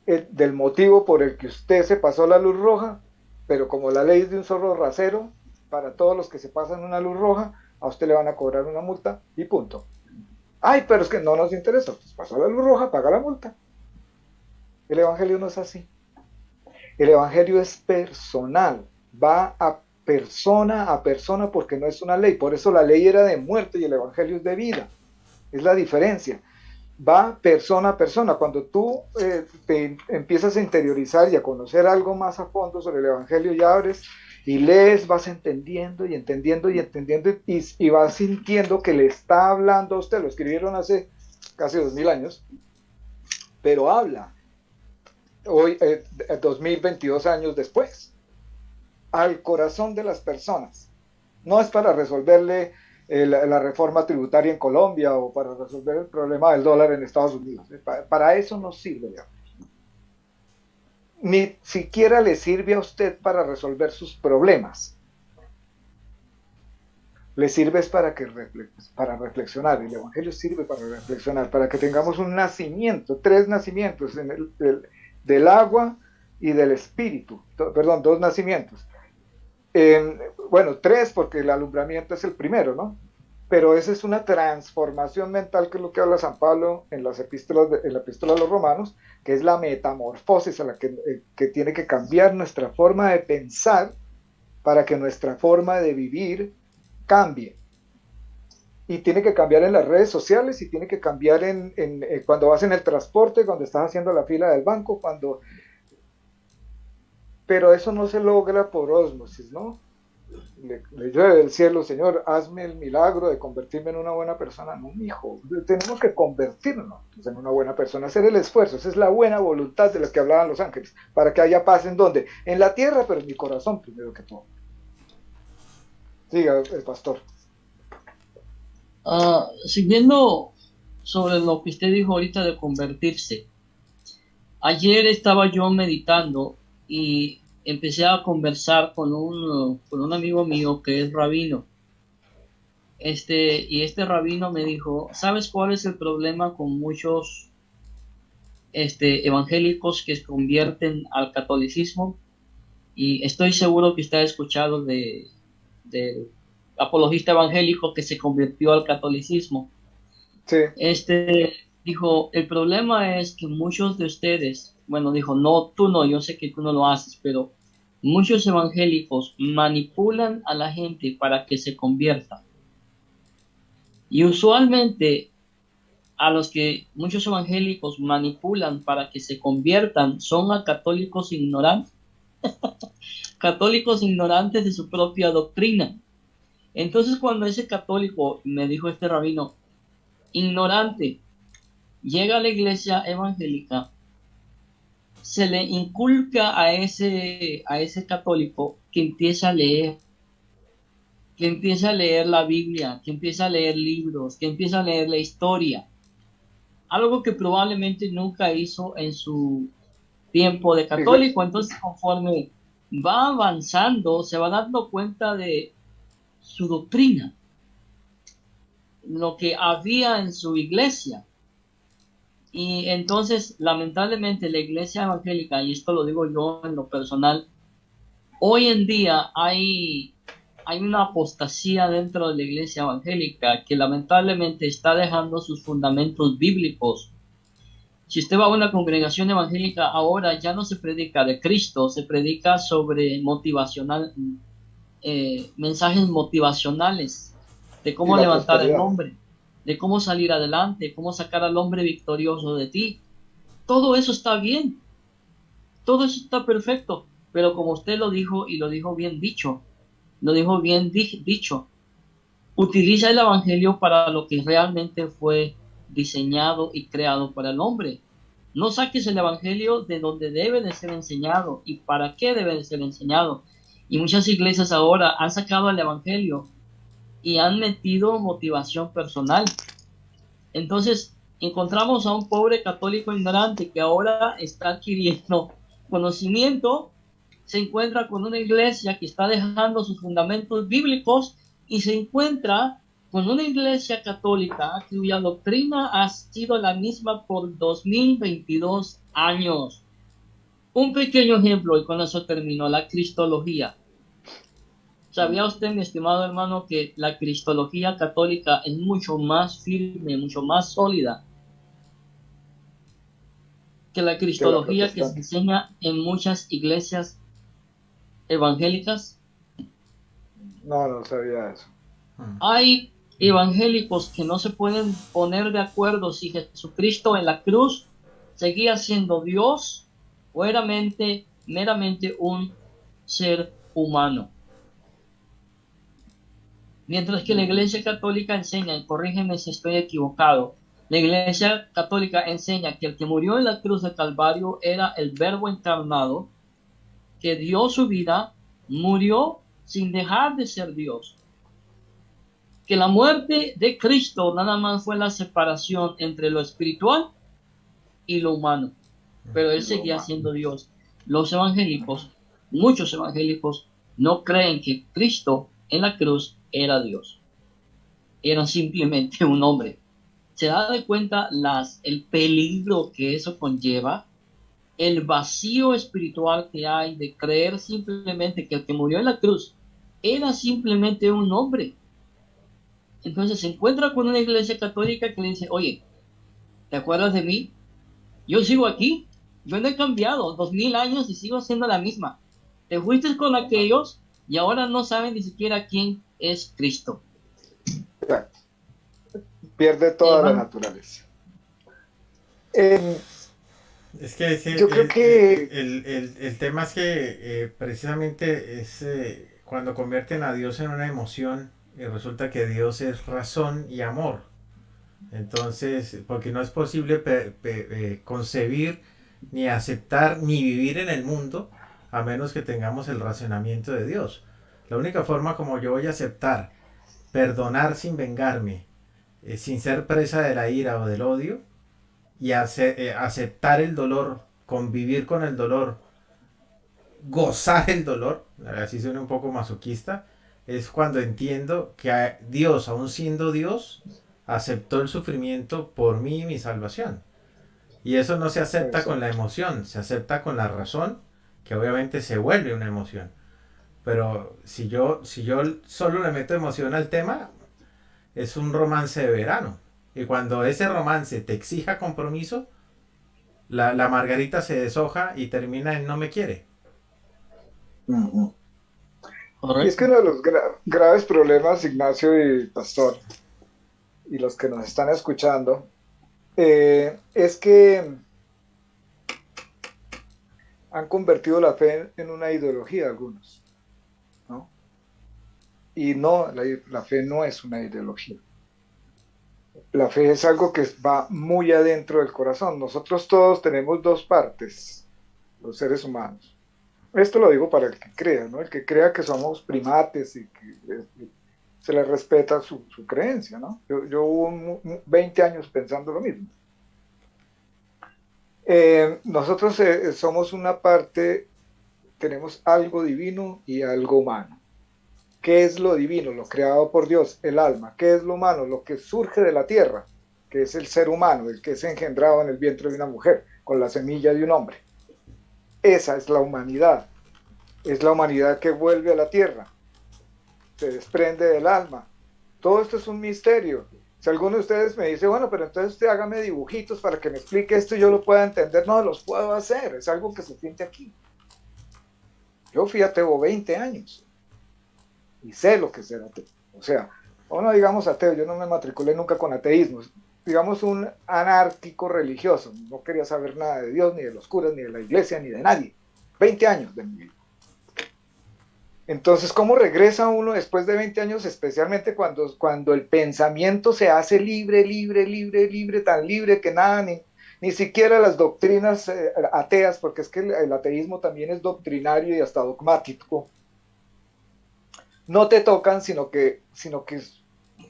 del motivo por el que usted se pasó la luz roja, pero como la ley es de un solo rasero, para todos los que se pasan una luz roja, a usted le van a cobrar una multa y punto. Ay, pero es que no nos interesa, pues pasó la luz roja, paga la multa. El evangelio no es así. El evangelio es personal, va a persona porque no es una ley. Por eso la ley era de muerte y el evangelio es de vida. Es la diferencia. Va persona a persona. Cuando tú te empiezas a interiorizar y a conocer algo más a fondo sobre el evangelio y abres y lees, vas entendiendo y entendiendo y entendiendo y vas sintiendo que le está hablando a usted. Lo escribieron hace casi 2000 años, pero habla hoy, 2022 años después, al corazón de las personas. No es para resolverle la reforma tributaria en Colombia o para resolver el problema del dólar en Estados Unidos. Para eso no sirve ya. Ni siquiera le sirve a usted para resolver sus problemas. Le sirve es para reflexionar. El evangelio sirve para reflexionar, para que tengamos un nacimiento, 3 nacimientos del agua y del espíritu. Perdón, 2 nacimientos. Bueno, 3 porque el alumbramiento es el primero, ¿no? Pero esa es una transformación mental, que es lo que habla San Pablo en la epístola a los Romanos, que es la metamorfosis a la que tiene que cambiar nuestra forma de pensar para que nuestra forma de vivir cambie. y tiene que cambiar en las redes sociales y tiene que cambiar cuando vas en el transporte, cuando estás haciendo la fila del banco, pero eso no se logra por ósmosis, ¿no? Le llueve del cielo, Señor, hazme el milagro de convertirme en una buena persona. No, hijo, tenemos que convertirnos en una buena persona, hacer el esfuerzo. Esa es la buena voluntad de la que hablaban los ángeles, para que haya paz en donde, en la tierra, pero en mi corazón primero que todo. Diga, el pastor. Siguiendo sobre lo que usted dijo ahorita de convertirse, ayer estaba yo meditando y empecé a conversar con un amigo mío que es rabino. Y este rabino me dijo, ¿sabes cuál es el problema con muchos evangélicos que se convierten al catolicismo? Y estoy seguro que usted ha escuchado de apologista evangélico que se convirtió al catolicismo. Sí. Dijo, el problema es que muchos de ustedes, bueno, dijo, no, tú no, yo sé que tú no lo haces, pero muchos evangélicos manipulan a la gente para que se convierta. Y usualmente a los que muchos evangélicos manipulan para que se conviertan son a católicos ignorantes, católicos ignorantes de su propia doctrina. Entonces cuando ese católico, me dijo este rabino, ignorante, llega a la iglesia evangélica, se le inculca a ese católico que empiece a leer la Biblia, que empiece a leer libros, que empiece a leer la historia, algo que probablemente nunca hizo en su tiempo de católico. Entonces conforme va avanzando, se va dando cuenta de su doctrina, lo que había en su iglesia. Y entonces, lamentablemente, la iglesia evangélica, y esto lo digo yo en lo personal, hoy en día hay una apostasía dentro de la iglesia evangélica que lamentablemente está dejando sus fundamentos bíblicos. Si usted va a una congregación evangélica ahora, ya no se predica de Cristo, se predica sobre mensajes motivacionales, de cómo levantar el nombre, de cómo salir adelante, cómo sacar al hombre victorioso de ti. Todo eso está bien, todo eso está perfecto, pero como usted lo dijo, y lo dijo bien dicho, utiliza el evangelio para lo que realmente fue diseñado y creado para el hombre. No saques el evangelio de donde debe de ser enseñado y para qué debe de ser enseñado. Y muchas iglesias ahora han sacado el evangelio y han metido motivación personal. Entonces encontramos a un pobre católico ignorante que ahora está adquiriendo conocimiento, se encuentra con una iglesia que está dejando sus fundamentos bíblicos y se encuentra con una iglesia católica cuya doctrina ha sido la misma por 2022 años. Un pequeño ejemplo, y con eso terminó, la cristología. ¿Sabía usted, mi estimado hermano, que la cristología católica es mucho más firme, mucho más sólida que la cristología que se enseña en muchas iglesias evangélicas? No sabía eso. Hay evangélicos que no se pueden poner de acuerdo si Jesucristo en la cruz seguía siendo Dios o era meramente un ser humano. Mientras que la Iglesia Católica enseña, y corrígeme si estoy equivocado, la Iglesia Católica enseña que el que murió en la cruz de Calvario era el Verbo encarnado, que dio su vida, murió sin dejar de ser Dios. Que la muerte de Cristo nada más fue la separación entre lo espiritual y lo humano, pero Él seguía siendo Dios. Los evangélicos, muchos evangélicos, no creen que Cristo en la cruz era Dios. Era simplemente un hombre. ¿Se da de cuenta el peligro que eso conlleva? El vacío espiritual que hay de creer simplemente que el que murió en la cruz era simplemente un hombre. Entonces se encuentra con una iglesia católica que le dice, oye, ¿te acuerdas de mí? Yo sigo aquí, yo no he cambiado, 2000 años y sigo siendo la misma. Te fuiste con aquellos y ahora no saben ni siquiera quién es Cristo. pierde toda la hermano. naturaleza. Eh, Es que yo creo que el tema es que precisamente es cuando convierten a Dios en una emoción y resulta que Dios es razón y amor. Entonces, porque no es posible concebir ni aceptar ni vivir en el mundo a menos que tengamos el racionamiento de Dios. La única forma como yo voy a aceptar, perdonar sin vengarme, sin ser presa de la ira o del odio, y aceptar el dolor, convivir con el dolor, gozar el dolor, así suena un poco masoquista, es cuando entiendo que Dios, aun siendo Dios, aceptó el sufrimiento por mí y mi salvación. Y eso no se acepta con la exacto. emoción, se acepta con la razón, que obviamente se vuelve una emoción. Pero si yo solo le meto emoción al tema, es un romance de verano. Y cuando ese romance te exija compromiso, la margarita se deshoja y termina en no me quiere. Ujú. Y es que Correcto. uno de los graves problemas, Ignacio y Pastor, y los que nos están escuchando, es que han convertido la fe en una ideología algunos, ¿no? Y no, la fe no es una ideología. La fe es algo que va muy adentro del corazón. Nosotros todos tenemos dos partes, los seres humanos. Esto lo digo para el que crea, ¿no? El que crea que somos primates y que se le respeta su creencia, ¿no? Yo hubo 20 años pensando lo mismo. Nosotros somos una parte, tenemos algo divino y algo humano. ¿Qué es lo divino? Lo creado por Dios, el alma. ¿Qué es lo humano? Lo que surge de la tierra, que es el ser humano, el que es engendrado en el vientre de una mujer, con la semilla de un hombre. Esa es la humanidad. Es la humanidad que vuelve a la tierra, se desprende del alma. Todo esto es un misterio. Si alguno de ustedes me dice, bueno, pero entonces usted hágame dibujitos para que me explique esto y yo lo pueda entender, no los puedo hacer, es algo que se siente aquí. Yo fui ateo 20 años y sé lo que es ser ateo. O sea, o no digamos ateo, yo no me matriculé nunca con ateísmo, digamos un anárquico religioso, no quería saber nada de Dios, ni de los curas, ni de la iglesia, ni de nadie. 20 años de mi vida. Entonces, ¿cómo regresa uno después de 20 años, especialmente cuando el pensamiento se hace libre, libre, libre, libre, tan libre que nada, ni siquiera las doctrinas ateas, porque es que el ateísmo también es doctrinario y hasta dogmático, no te tocan, sino que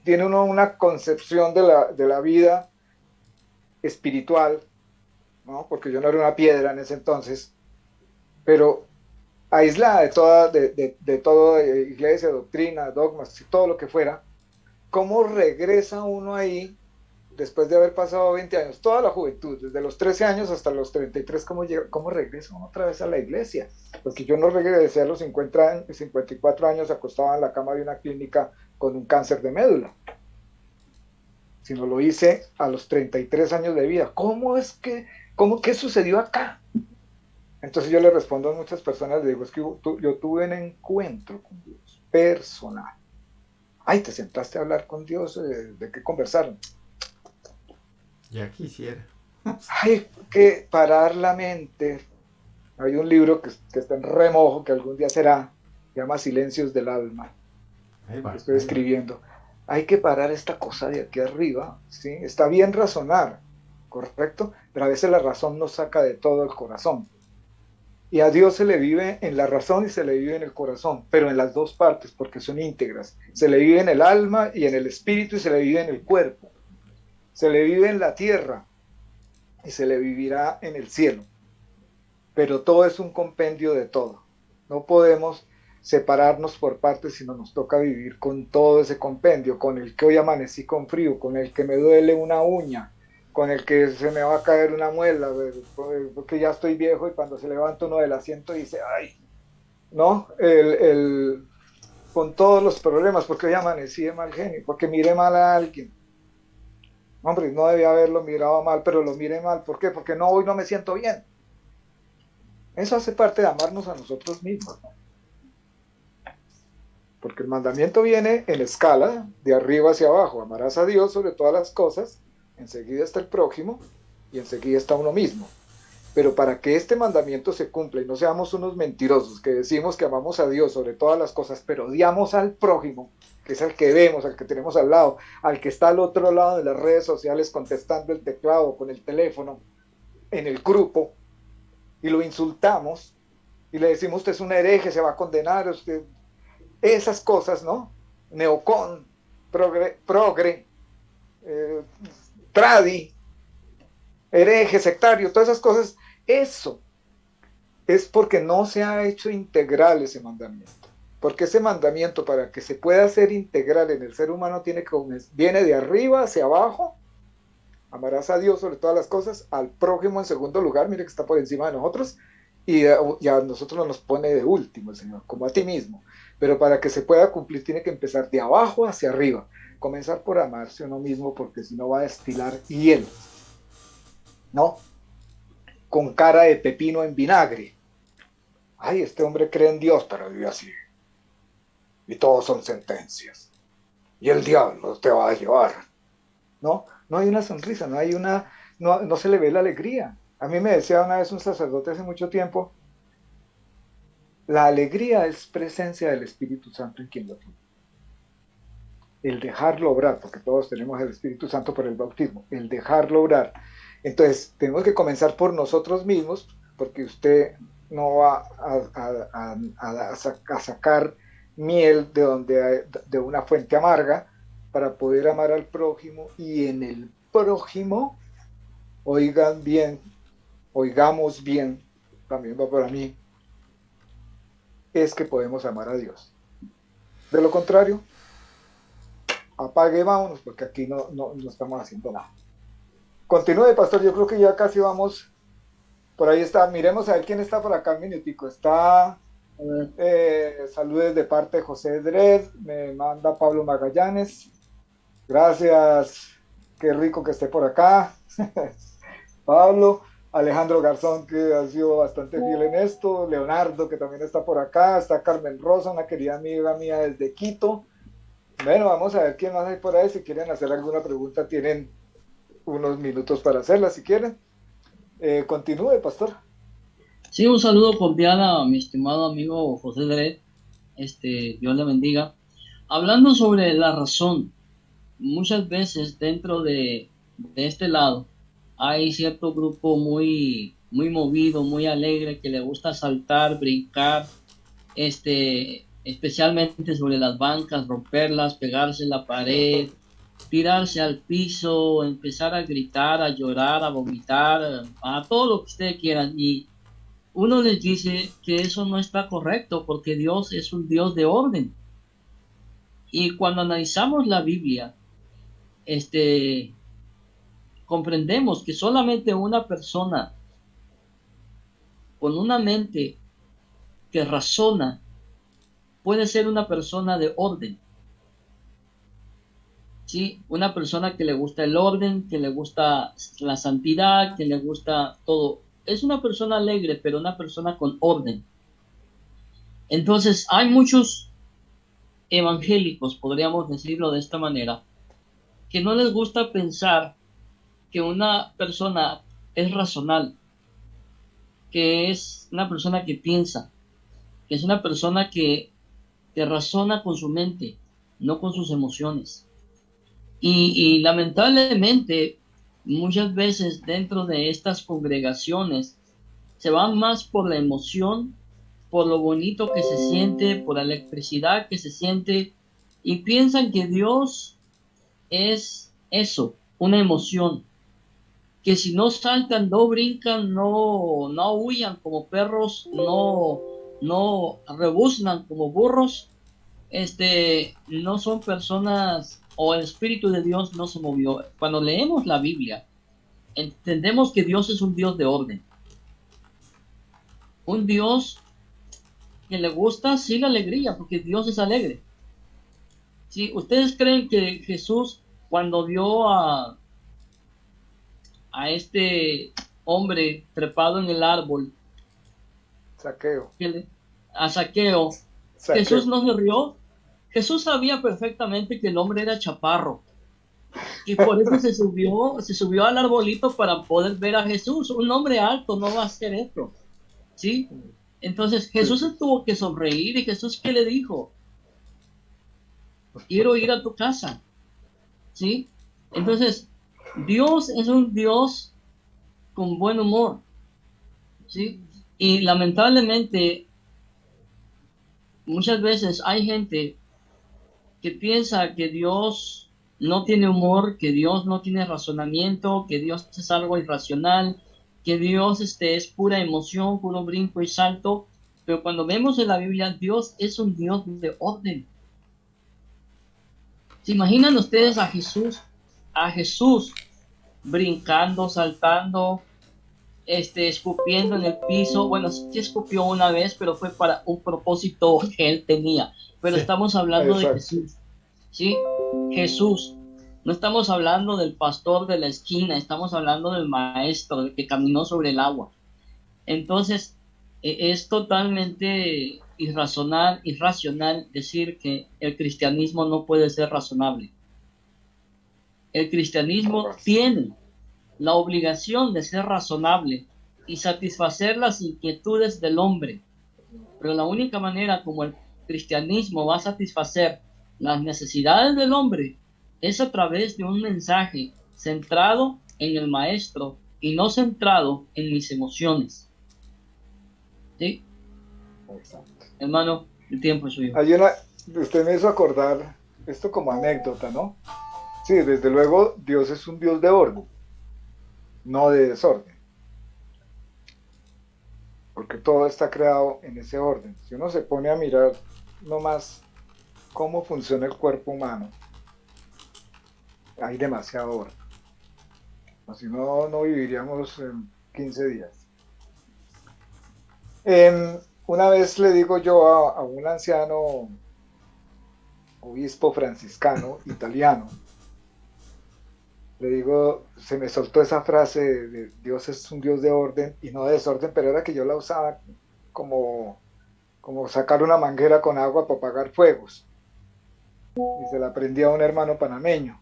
tiene uno una concepción de la vida espiritual, ¿no? Porque yo no era una piedra en ese entonces, pero aislada de toda iglesia, doctrina, dogmas y todo lo que fuera, ¿cómo regresa uno ahí después de haber pasado 20 años, toda la juventud, desde los 13 años hasta los 33, cómo regresa uno otra vez a la iglesia? Porque yo no regresé a los 54 años acostado en la cama de una clínica con un cáncer de médula, sino lo hice a los 33 años de vida. ¿Qué sucedió acá? Entonces yo le respondo a muchas personas, le digo, es que yo tuve un encuentro con Dios, personal. Ay, ¿te sentaste a hablar con Dios? ¿De qué conversaron? Ya quisiera. Hay que parar la mente. Hay un libro que está en remojo, que algún día será, se llama Silencios del Alma, Ahí que va, estoy ahí va. escribiendo. Hay que parar esta cosa de aquí arriba, ¿sí? Está bien razonar, ¿correcto? Pero a veces la razón nos saca de todo el corazón. Y a Dios se le vive en la razón y se le vive en el corazón, pero en las dos partes, porque son íntegras. Se le vive en el alma y en el espíritu y se le vive en el cuerpo. Se le vive en la tierra y se le vivirá en el cielo. Pero todo es un compendio de todo. No podemos separarnos por partes, sino nos toca vivir con todo ese compendio, con el que hoy amanecí con frío, con el que me duele una uña, con el que se me va a caer una muela, porque ya estoy viejo y cuando se levanta uno del asiento dice, ay, ¿no? Con todos los problemas, porque hoy amanecí de mal genio, porque miré mal a alguien. Hombre, no debía haberlo mirado mal, pero lo miré mal. ¿Por qué? Porque no, hoy no me siento bien. Eso hace parte de amarnos a nosotros mismos. porque el mandamiento viene en escala, de arriba hacia abajo. Amarás a Dios sobre todas las cosas, enseguida está el prójimo y enseguida está uno mismo. Pero para que este mandamiento se cumpla y no seamos unos mentirosos que decimos que amamos a Dios sobre todas las cosas, pero odiamos al prójimo, que es al que vemos, al que tenemos al lado, al que está al otro lado de las redes sociales contestando el teclado con el teléfono, en el grupo, y lo insultamos, y le decimos, usted es un hereje, se va a condenar, usted... Esas cosas, ¿no? Neocon, progre, tradi, hereje, sectario, todas esas cosas, eso es porque no se ha hecho integral ese mandamiento. Porque ese mandamiento, para que se pueda hacer integral en el ser humano, viene de arriba hacia abajo. Amarás a Dios sobre todas las cosas, al prójimo en segundo lugar, mire que está por encima de nosotros, y a nosotros nos pone de último el Señor, como a ti mismo. Pero para que se pueda cumplir tiene que empezar de abajo hacia arriba, comenzar por amarse uno mismo, porque si no va a destilar hiel, ¿no? Con cara de pepino en vinagre. Ay, este hombre cree en Dios, pero vive así. Y todos son sentencias. Y el diablo te va a llevar. No, no hay una sonrisa, no se le ve la alegría. A mí me decía una vez un sacerdote hace mucho tiempo, la alegría es presencia del Espíritu Santo en quien lo tiene. El dejarlo obrar, porque todos tenemos el Espíritu Santo por el bautismo, el dejarlo obrar. Entonces, tenemos que comenzar por nosotros mismos, porque usted no va a sacar miel de una fuente amarga para poder amar al prójimo, y en el prójimo, oigamos bien, también va para mí, es que podemos amar a Dios. De lo contrario, apague, vámonos, porque aquí no estamos haciendo nada. Continúe, pastor, yo creo que ya casi vamos. Por ahí está, miremos a ver quién está por acá un minutico. Está, saludos de parte de José Dred, me manda Pablo Magallanes. Gracias, qué rico que esté por acá. Pablo, Alejandro Garzón, que ha sido bastante fiel en esto, Leonardo, que también está por acá, está Carmen Rosa, una querida amiga mía desde Quito. Bueno, vamos a ver quién más hay por ahí. Si quieren hacer alguna pregunta, tienen unos minutos para hacerla, si quieren. Continúe, pastor. Sí, un saludo cordial a mi estimado amigo José Dred. Dios le bendiga. Hablando sobre la razón, muchas veces dentro de este lado hay cierto grupo muy movido, muy alegre, que le gusta saltar, brincar, especialmente sobre las bancas, romperlas, pegarse en la pared, tirarse al piso, empezar a gritar, a llorar, a vomitar, a todo lo que ustedes quieran. Y uno les dice que eso no está correcto, porque Dios es un Dios de orden. Y cuando analizamos la Biblia, comprendemos que solamente una persona con una mente que razona puede ser una persona de orden. ¿Sí? Una persona que le gusta el orden, que le gusta la santidad, que le gusta todo. Es una persona alegre, pero una persona con orden. Entonces, hay muchos evangélicos, podríamos decirlo de esta manera, que no les gusta pensar que una persona es racional, que es una persona que piensa, que es una persona que razona con su mente, no con sus emociones. Y lamentablemente, muchas veces dentro de estas congregaciones se van más por la emoción, por lo bonito que se siente, por la electricidad que se siente, y piensan que Dios es eso, una emoción, que si no saltan, no brincan, no huyan como perros, no rebuznan como burros, no son personas, o el Espíritu de Dios no se movió. Cuando leemos la Biblia, entendemos que Dios es un Dios de orden, un Dios que le gusta, sí, la alegría, porque Dios es alegre. Si ustedes creen que Jesús, cuando vio a este hombre trepado en el árbol, Saqueo. a Zaqueo, Jesús no se rió, Jesús sabía perfectamente que el hombre era chaparro. Y por eso se subió al arbolito para poder ver a Jesús. Un hombre alto no va a hacer esto, ¿sí? Entonces Jesús se tuvo que sonreír. ¿Y Jesús qué le dijo? Quiero ir a tu casa, ¿sí? Entonces, Dios es un Dios con buen humor, ¿sí? Y lamentablemente, muchas veces hay gente que piensa que Dios no tiene humor, que Dios no tiene razonamiento, que Dios es algo irracional, que Dios es pura emoción, puro brinco y salto. Pero cuando vemos en la Biblia, Dios es un Dios de orden. ¿Se imaginan ustedes a Jesús brincando, saltando, escupiendo en el piso? Bueno, sí escupió una vez, pero fue para un propósito que él tenía. Pero Sí, estamos hablando de exacto. Jesús, ¿sí? Jesús. No estamos hablando del pastor de la esquina, estamos hablando del maestro, del que caminó sobre el agua. Entonces, es totalmente irracional decir que el cristianismo no puede ser razonable. El cristianismo tiene la obligación de ser razonable y satisfacer las inquietudes del hombre. Pero la única manera como el cristianismo va a satisfacer las necesidades del hombre es a través de un mensaje centrado en el maestro y no centrado en mis emociones. ¿Sí? Exacto. Hermano, el tiempo es suyo. Usted me hizo acordar esto como anécdota, ¿no? Sí, desde luego Dios es un Dios de orden, no de desorden, porque todo está creado en ese orden. Si uno se pone a mirar nomás cómo funciona el cuerpo humano, hay demasiado orden. Si no, no viviríamos en 15 días. Una vez le digo yo a un anciano obispo franciscano italiano, le digo, se me soltó esa frase de Dios es un Dios de orden y no de desorden, pero era que yo la usaba como sacar una manguera con agua para apagar fuegos. Y se la aprendí a un hermano panameño.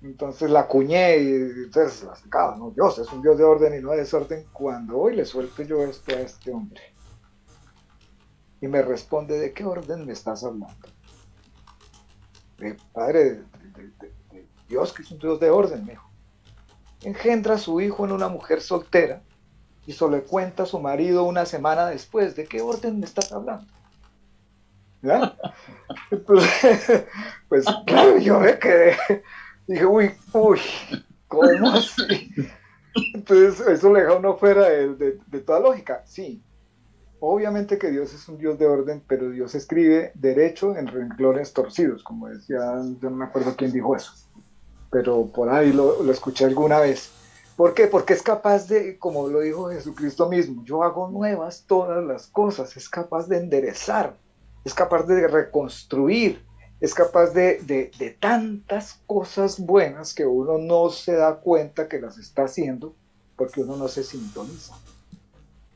Entonces la acuñé y entonces la sacaba, ¿no? Dios es un Dios de orden y no de desorden. Cuando hoy le suelto yo esto a este hombre y me responde, ¿de qué orden me estás hablando? Padre, de Dios, que es un Dios de orden, me dijo. Engendra a su hijo en una mujer soltera y se le cuenta a su marido una semana después. ¿De qué orden me estás hablando? ¿Ya? Entonces, pues claro, yo me quedé. Dije, uy, ¿cómo así? Entonces, eso le deja a uno fuera de toda lógica. Sí, obviamente que Dios es un Dios de orden, pero Dios escribe derecho en renglones torcidos, como decía, yo no me acuerdo quién dijo eso, pero por ahí lo escuché alguna vez. ¿Por qué? Porque es capaz de, como lo dijo Jesucristo mismo, yo hago nuevas todas las cosas, es capaz de enderezar, es capaz de reconstruir, es capaz de tantas cosas buenas que uno no se da cuenta que las está haciendo porque uno no se sintoniza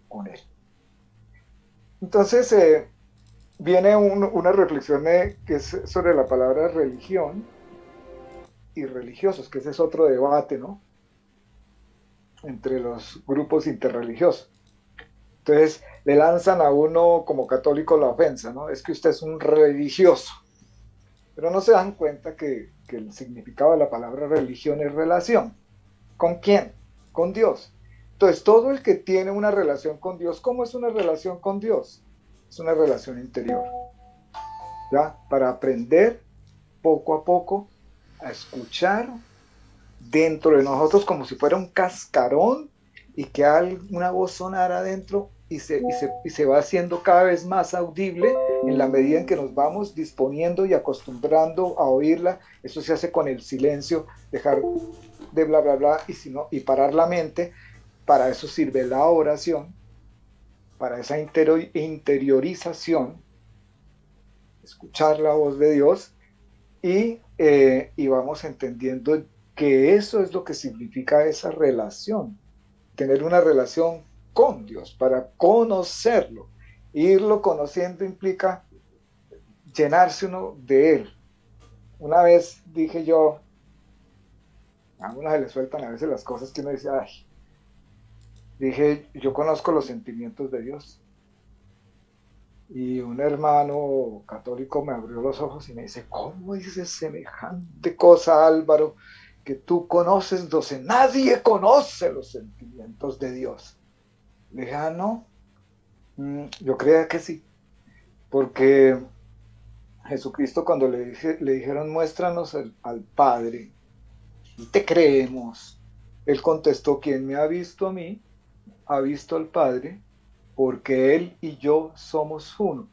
con él. Entonces viene una reflexión que es sobre la palabra religión y religiosos, que ese es otro debate, ¿no? Entre los grupos interreligiosos. Entonces le lanzan a uno como católico la ofensa, ¿no? Es que usted es un religioso. Pero no se dan cuenta que el significado de la palabra religión es relación. ¿Con quién? Con Dios. Entonces, todo el que tiene una relación con Dios, ¿cómo es una relación con Dios? Es una relación interior. ¿Ya? Para aprender poco a poco a escuchar dentro de nosotros como si fuera un cascarón y que una voz sonara adentro y se va haciendo cada vez más audible en la medida en que nos vamos disponiendo y acostumbrando a oírla. Eso se hace con el silencio, dejar de bla bla bla y parar la mente. Para eso sirve la oración, para esa interiorización, escuchar la voz de Dios y vamos entendiendo que eso es lo que significa esa relación, tener una relación con Dios, para conocerlo. Irlo conociendo implica llenarse uno de Él. Una vez dije yo, a uno se le sueltan a veces las cosas que uno dice, ay, dije, yo conozco los sentimientos de Dios. Y un hermano católico me abrió los ojos y me dice, ¿cómo dices semejante cosa, Álvaro? Que tú conoces nadie conoce los sentimientos de Dios. Le dije, ah, no, yo creía que sí, porque Jesucristo cuando le dijeron, muéstranos al Padre, y te creemos, él contestó, quien me ha visto a mí, ha visto al Padre, porque Él y yo somos uno.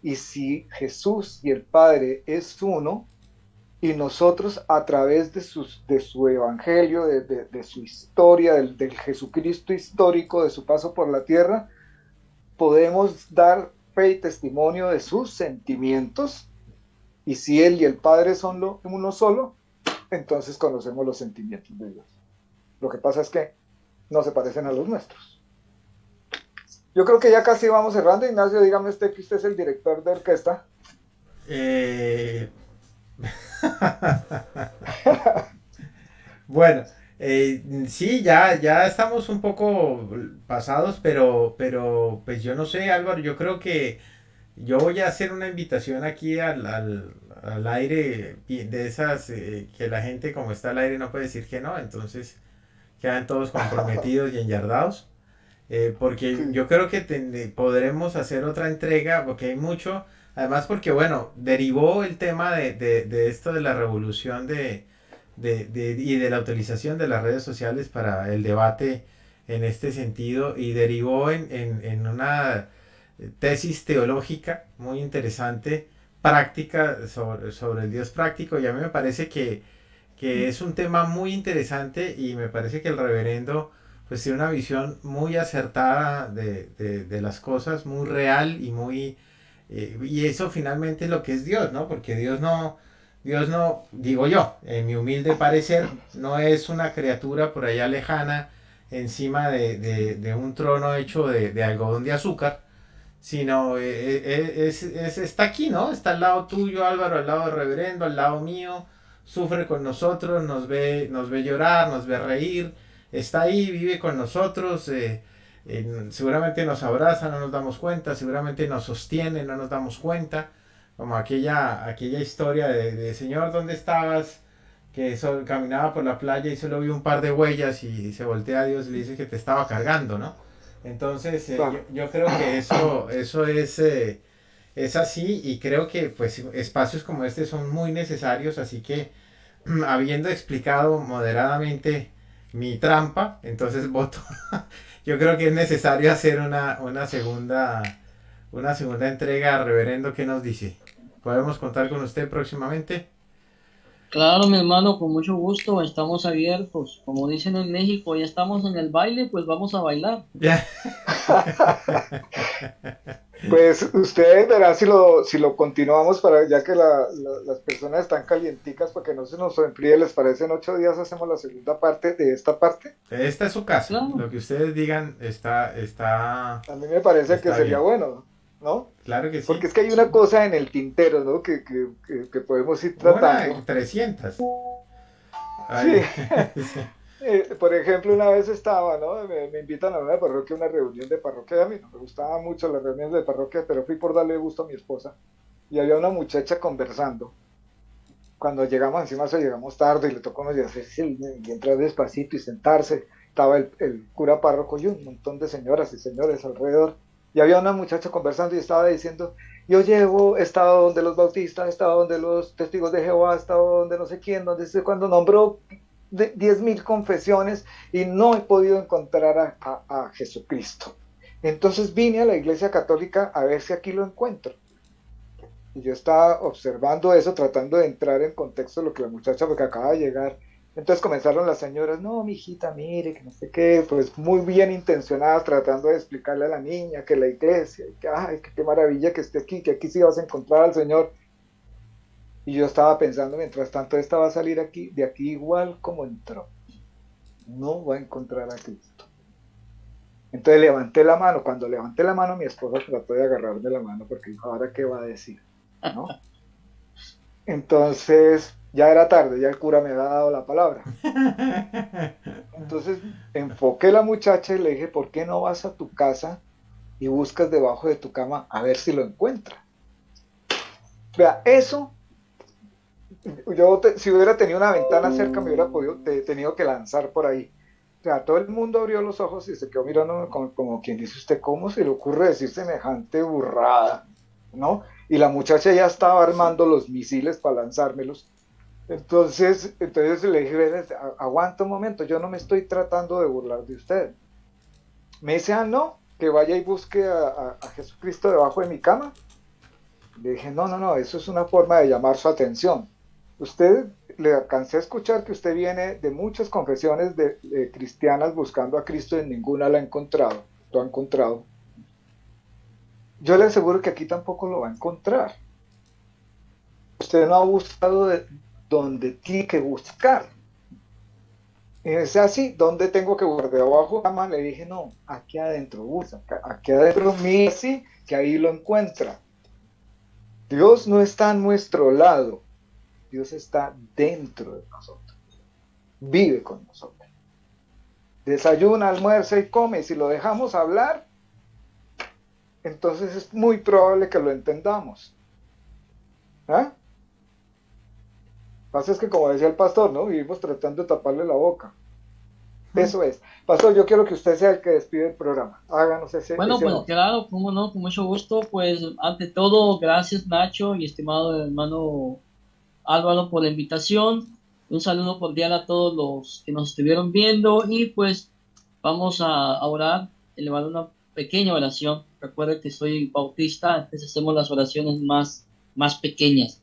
Y si Jesús y el Padre es uno, y nosotros a través de su evangelio, de su historia, del Jesucristo histórico, de su paso por la tierra, podemos dar fe y testimonio de sus sentimientos, y si Él y el Padre son uno solo, entonces conocemos los sentimientos de Dios. Lo que pasa es que no se parecen a los nuestros. Yo creo que ya casi vamos cerrando. Ignacio, dígame usted que usted es el director de orquesta. Bueno, sí, ya estamos un poco pasados, pero pues yo no sé, Álvaro, yo creo que yo voy a hacer una invitación aquí al aire de esas que la gente como está al aire no puede decir que no, entonces quedan todos comprometidos y enyardados. Porque Sí. yo creo que podremos hacer otra entrega, porque hay mucho, además porque bueno, derivó el tema de esto de la revolución y de la utilización de las redes sociales para el debate en este sentido y derivó en una tesis teológica muy interesante, práctica sobre el Dios práctico y a mí me parece que es un tema muy interesante y me parece que el reverendo pues tiene una visión muy acertada de las cosas, muy real y muy... y eso finalmente es lo que es Dios, ¿no? Porque Dios no, digo yo, en mi humilde parecer, no es una criatura por allá lejana encima de un trono hecho de algodón de azúcar, sino está aquí, ¿no? Está al lado tuyo, Álvaro, al lado del reverendo, al lado mío, sufre con nosotros, nos ve llorar, nos ve reír, está ahí, vive con nosotros, seguramente nos abraza, no nos damos cuenta, seguramente nos sostiene, no nos damos cuenta, como aquella historia de Señor, ¿dónde estabas? Que caminaba por la playa y solo vio un par de huellas y se voltea a Dios y le dice que te estaba cargando, ¿no? Entonces Claro. yo creo que eso es así y creo que pues espacios como este son muy necesarios, así que habiendo explicado moderadamente mi trampa, entonces voto. Yo creo que es necesario hacer una segunda entrega, reverendo, ¿qué nos dice? ¿Podemos contar con usted próximamente? Claro, mi hermano, con mucho gusto, estamos abiertos. Como dicen en México, ya estamos en el baile, pues vamos a bailar. Ya. Pues ustedes verán si lo continuamos para ya que las personas están calienticas para que no se nos enfríe, ¿les parece? En 8 días hacemos la segunda parte de esta parte. Esta es su casa. Claro, Lo que ustedes digan A mí me parece que está sería bien. bueno, ¿no? Claro que Porque sí. es que hay una cosa en el tintero, ¿no? Que podemos ir Una, tratando. 300. Sí. Ay, sí. Por ejemplo, una vez estaba, ¿no? Me invitan a una parroquia, una reunión de parroquia. A mí no me gustaban mucho las reuniones de parroquia, pero fui por darle gusto a mi esposa. Y había una muchacha conversando. Cuando llegamos, encima eso llegamos tarde y le tocó nos hacerse y entrar despacito y sentarse. Estaba el cura párroco y un montón de señoras y señores alrededor. Y había una muchacha conversando y estaba diciendo, he estado donde los bautistas, he estado donde los testigos de Jehová, he estado donde no sé quién, cuando nombró 10.000 confesiones y no he podido encontrar a Jesucristo. Entonces vine a la Iglesia Católica a ver si aquí lo encuentro. Y yo estaba observando eso, tratando de entrar en contexto de lo que la muchacha, porque acaba de llegar. Entonces comenzaron las señoras, no, mijita, mire, que no sé qué, pues muy bien intencionadas, tratando de explicarle a la niña que la iglesia, y que, ay, que qué maravilla que esté aquí, que aquí sí vas a encontrar al Señor. Y yo estaba pensando, mientras tanto, esta va a salir aquí, de aquí igual como entró. No va a encontrar a Cristo. Entonces levanté la mano. Cuando levanté la mano, mi esposa trató de agarrarme la mano porque dijo, ¿ahora qué va a decir? ¿no? Entonces, ya era tarde, ya el cura me había dado la palabra. Entonces, enfoqué a la muchacha y le dije, ¿por qué no vas a tu casa y buscas debajo de tu cama a ver si lo encuentras? Vea, eso, si hubiera tenido una ventana cerca, me hubiera tenido que lanzar por ahí. O sea, todo el mundo abrió los ojos y se quedó mirándome como quien dice, ¿usted cómo se le ocurre decir semejante burrada? ¿No? Y la muchacha ya estaba armando los misiles para lanzármelos. Entonces le dije, aguanta un momento, yo no me estoy tratando de burlar de usted. Me dice, no, que vaya y busque a Jesucristo debajo de mi cama. Le dije, no, eso es una forma de llamar su atención. Usted, le alcancé a escuchar que usted viene de muchas confesiones de cristianas buscando a Cristo y en ninguna lo ha encontrado. Yo le aseguro que aquí tampoco lo va a encontrar. Usted no ha buscado donde tiene que buscar. Y es así, ¿dónde tengo que buscar? Debajo de la cama. Le dije, no, aquí adentro, busca, aquí adentro, mira, sí, que ahí lo encuentra. Dios no está a nuestro lado, Dios está dentro de nosotros, vive con nosotros. Desayuna, almuerza y come, y si lo dejamos hablar, entonces es muy probable que lo entendamos. ¿Ah? Pasa es que, como decía el pastor, ¿no? Vivimos tratando de taparle la boca. Eso es. Pastor, yo quiero que usted sea el que despide el programa. Háganos Bueno, pues honor. claro, cómo no, con mucho gusto. Pues ante todo, gracias Nacho y estimado hermano Álvaro por la invitación. Un saludo cordial a todos los que nos estuvieron viendo y pues vamos a orar, elevar una pequeña oración. Recuerda que soy bautista, entonces hacemos las oraciones más pequeñas.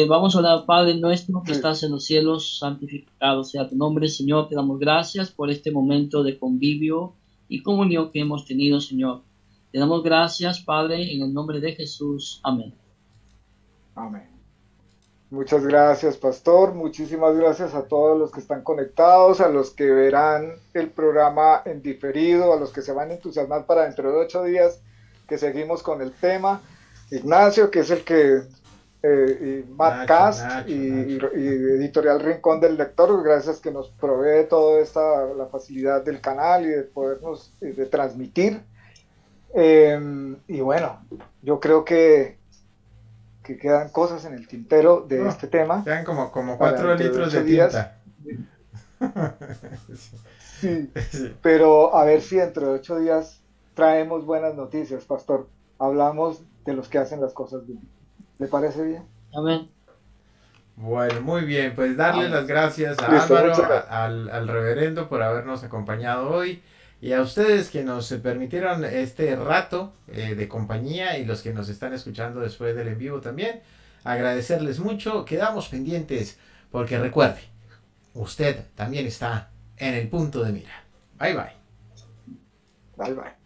Vamos a orar, Padre nuestro que estás en los cielos, santificado sea tu nombre, Señor. Te damos gracias por este momento de convivio y comunión que hemos tenido, Señor. Te damos gracias, Padre, en el nombre de Jesús. Amén. Amén. Muchas gracias, pastor. Muchísimas gracias a todos los que están conectados, a los que verán el programa en diferido, a los que se van a entusiasmar para dentro de 8 días que seguimos con el tema. Ignacio, que es el que y Matt Cast y Editorial Rincón del Lector, gracias que nos provee toda la facilidad del canal y de podernos de transmitir. Y bueno, yo creo que quedan cosas en el tintero de este tema. Quedan como 4 litros de tinta. Sí, pero a ver si dentro de 8 días traemos buenas noticias, pastor. Hablamos de los que hacen las cosas bien. ¿Le parece bien? Amén. Bueno, muy bien, pues darle las gracias a Álvaro, al reverendo por habernos acompañado hoy y a ustedes que nos permitieron este rato de compañía y los que nos están escuchando después del en vivo también. Agradecerles mucho, quedamos pendientes porque recuerde, usted también está en el punto de mira. Bye bye. Bye bye.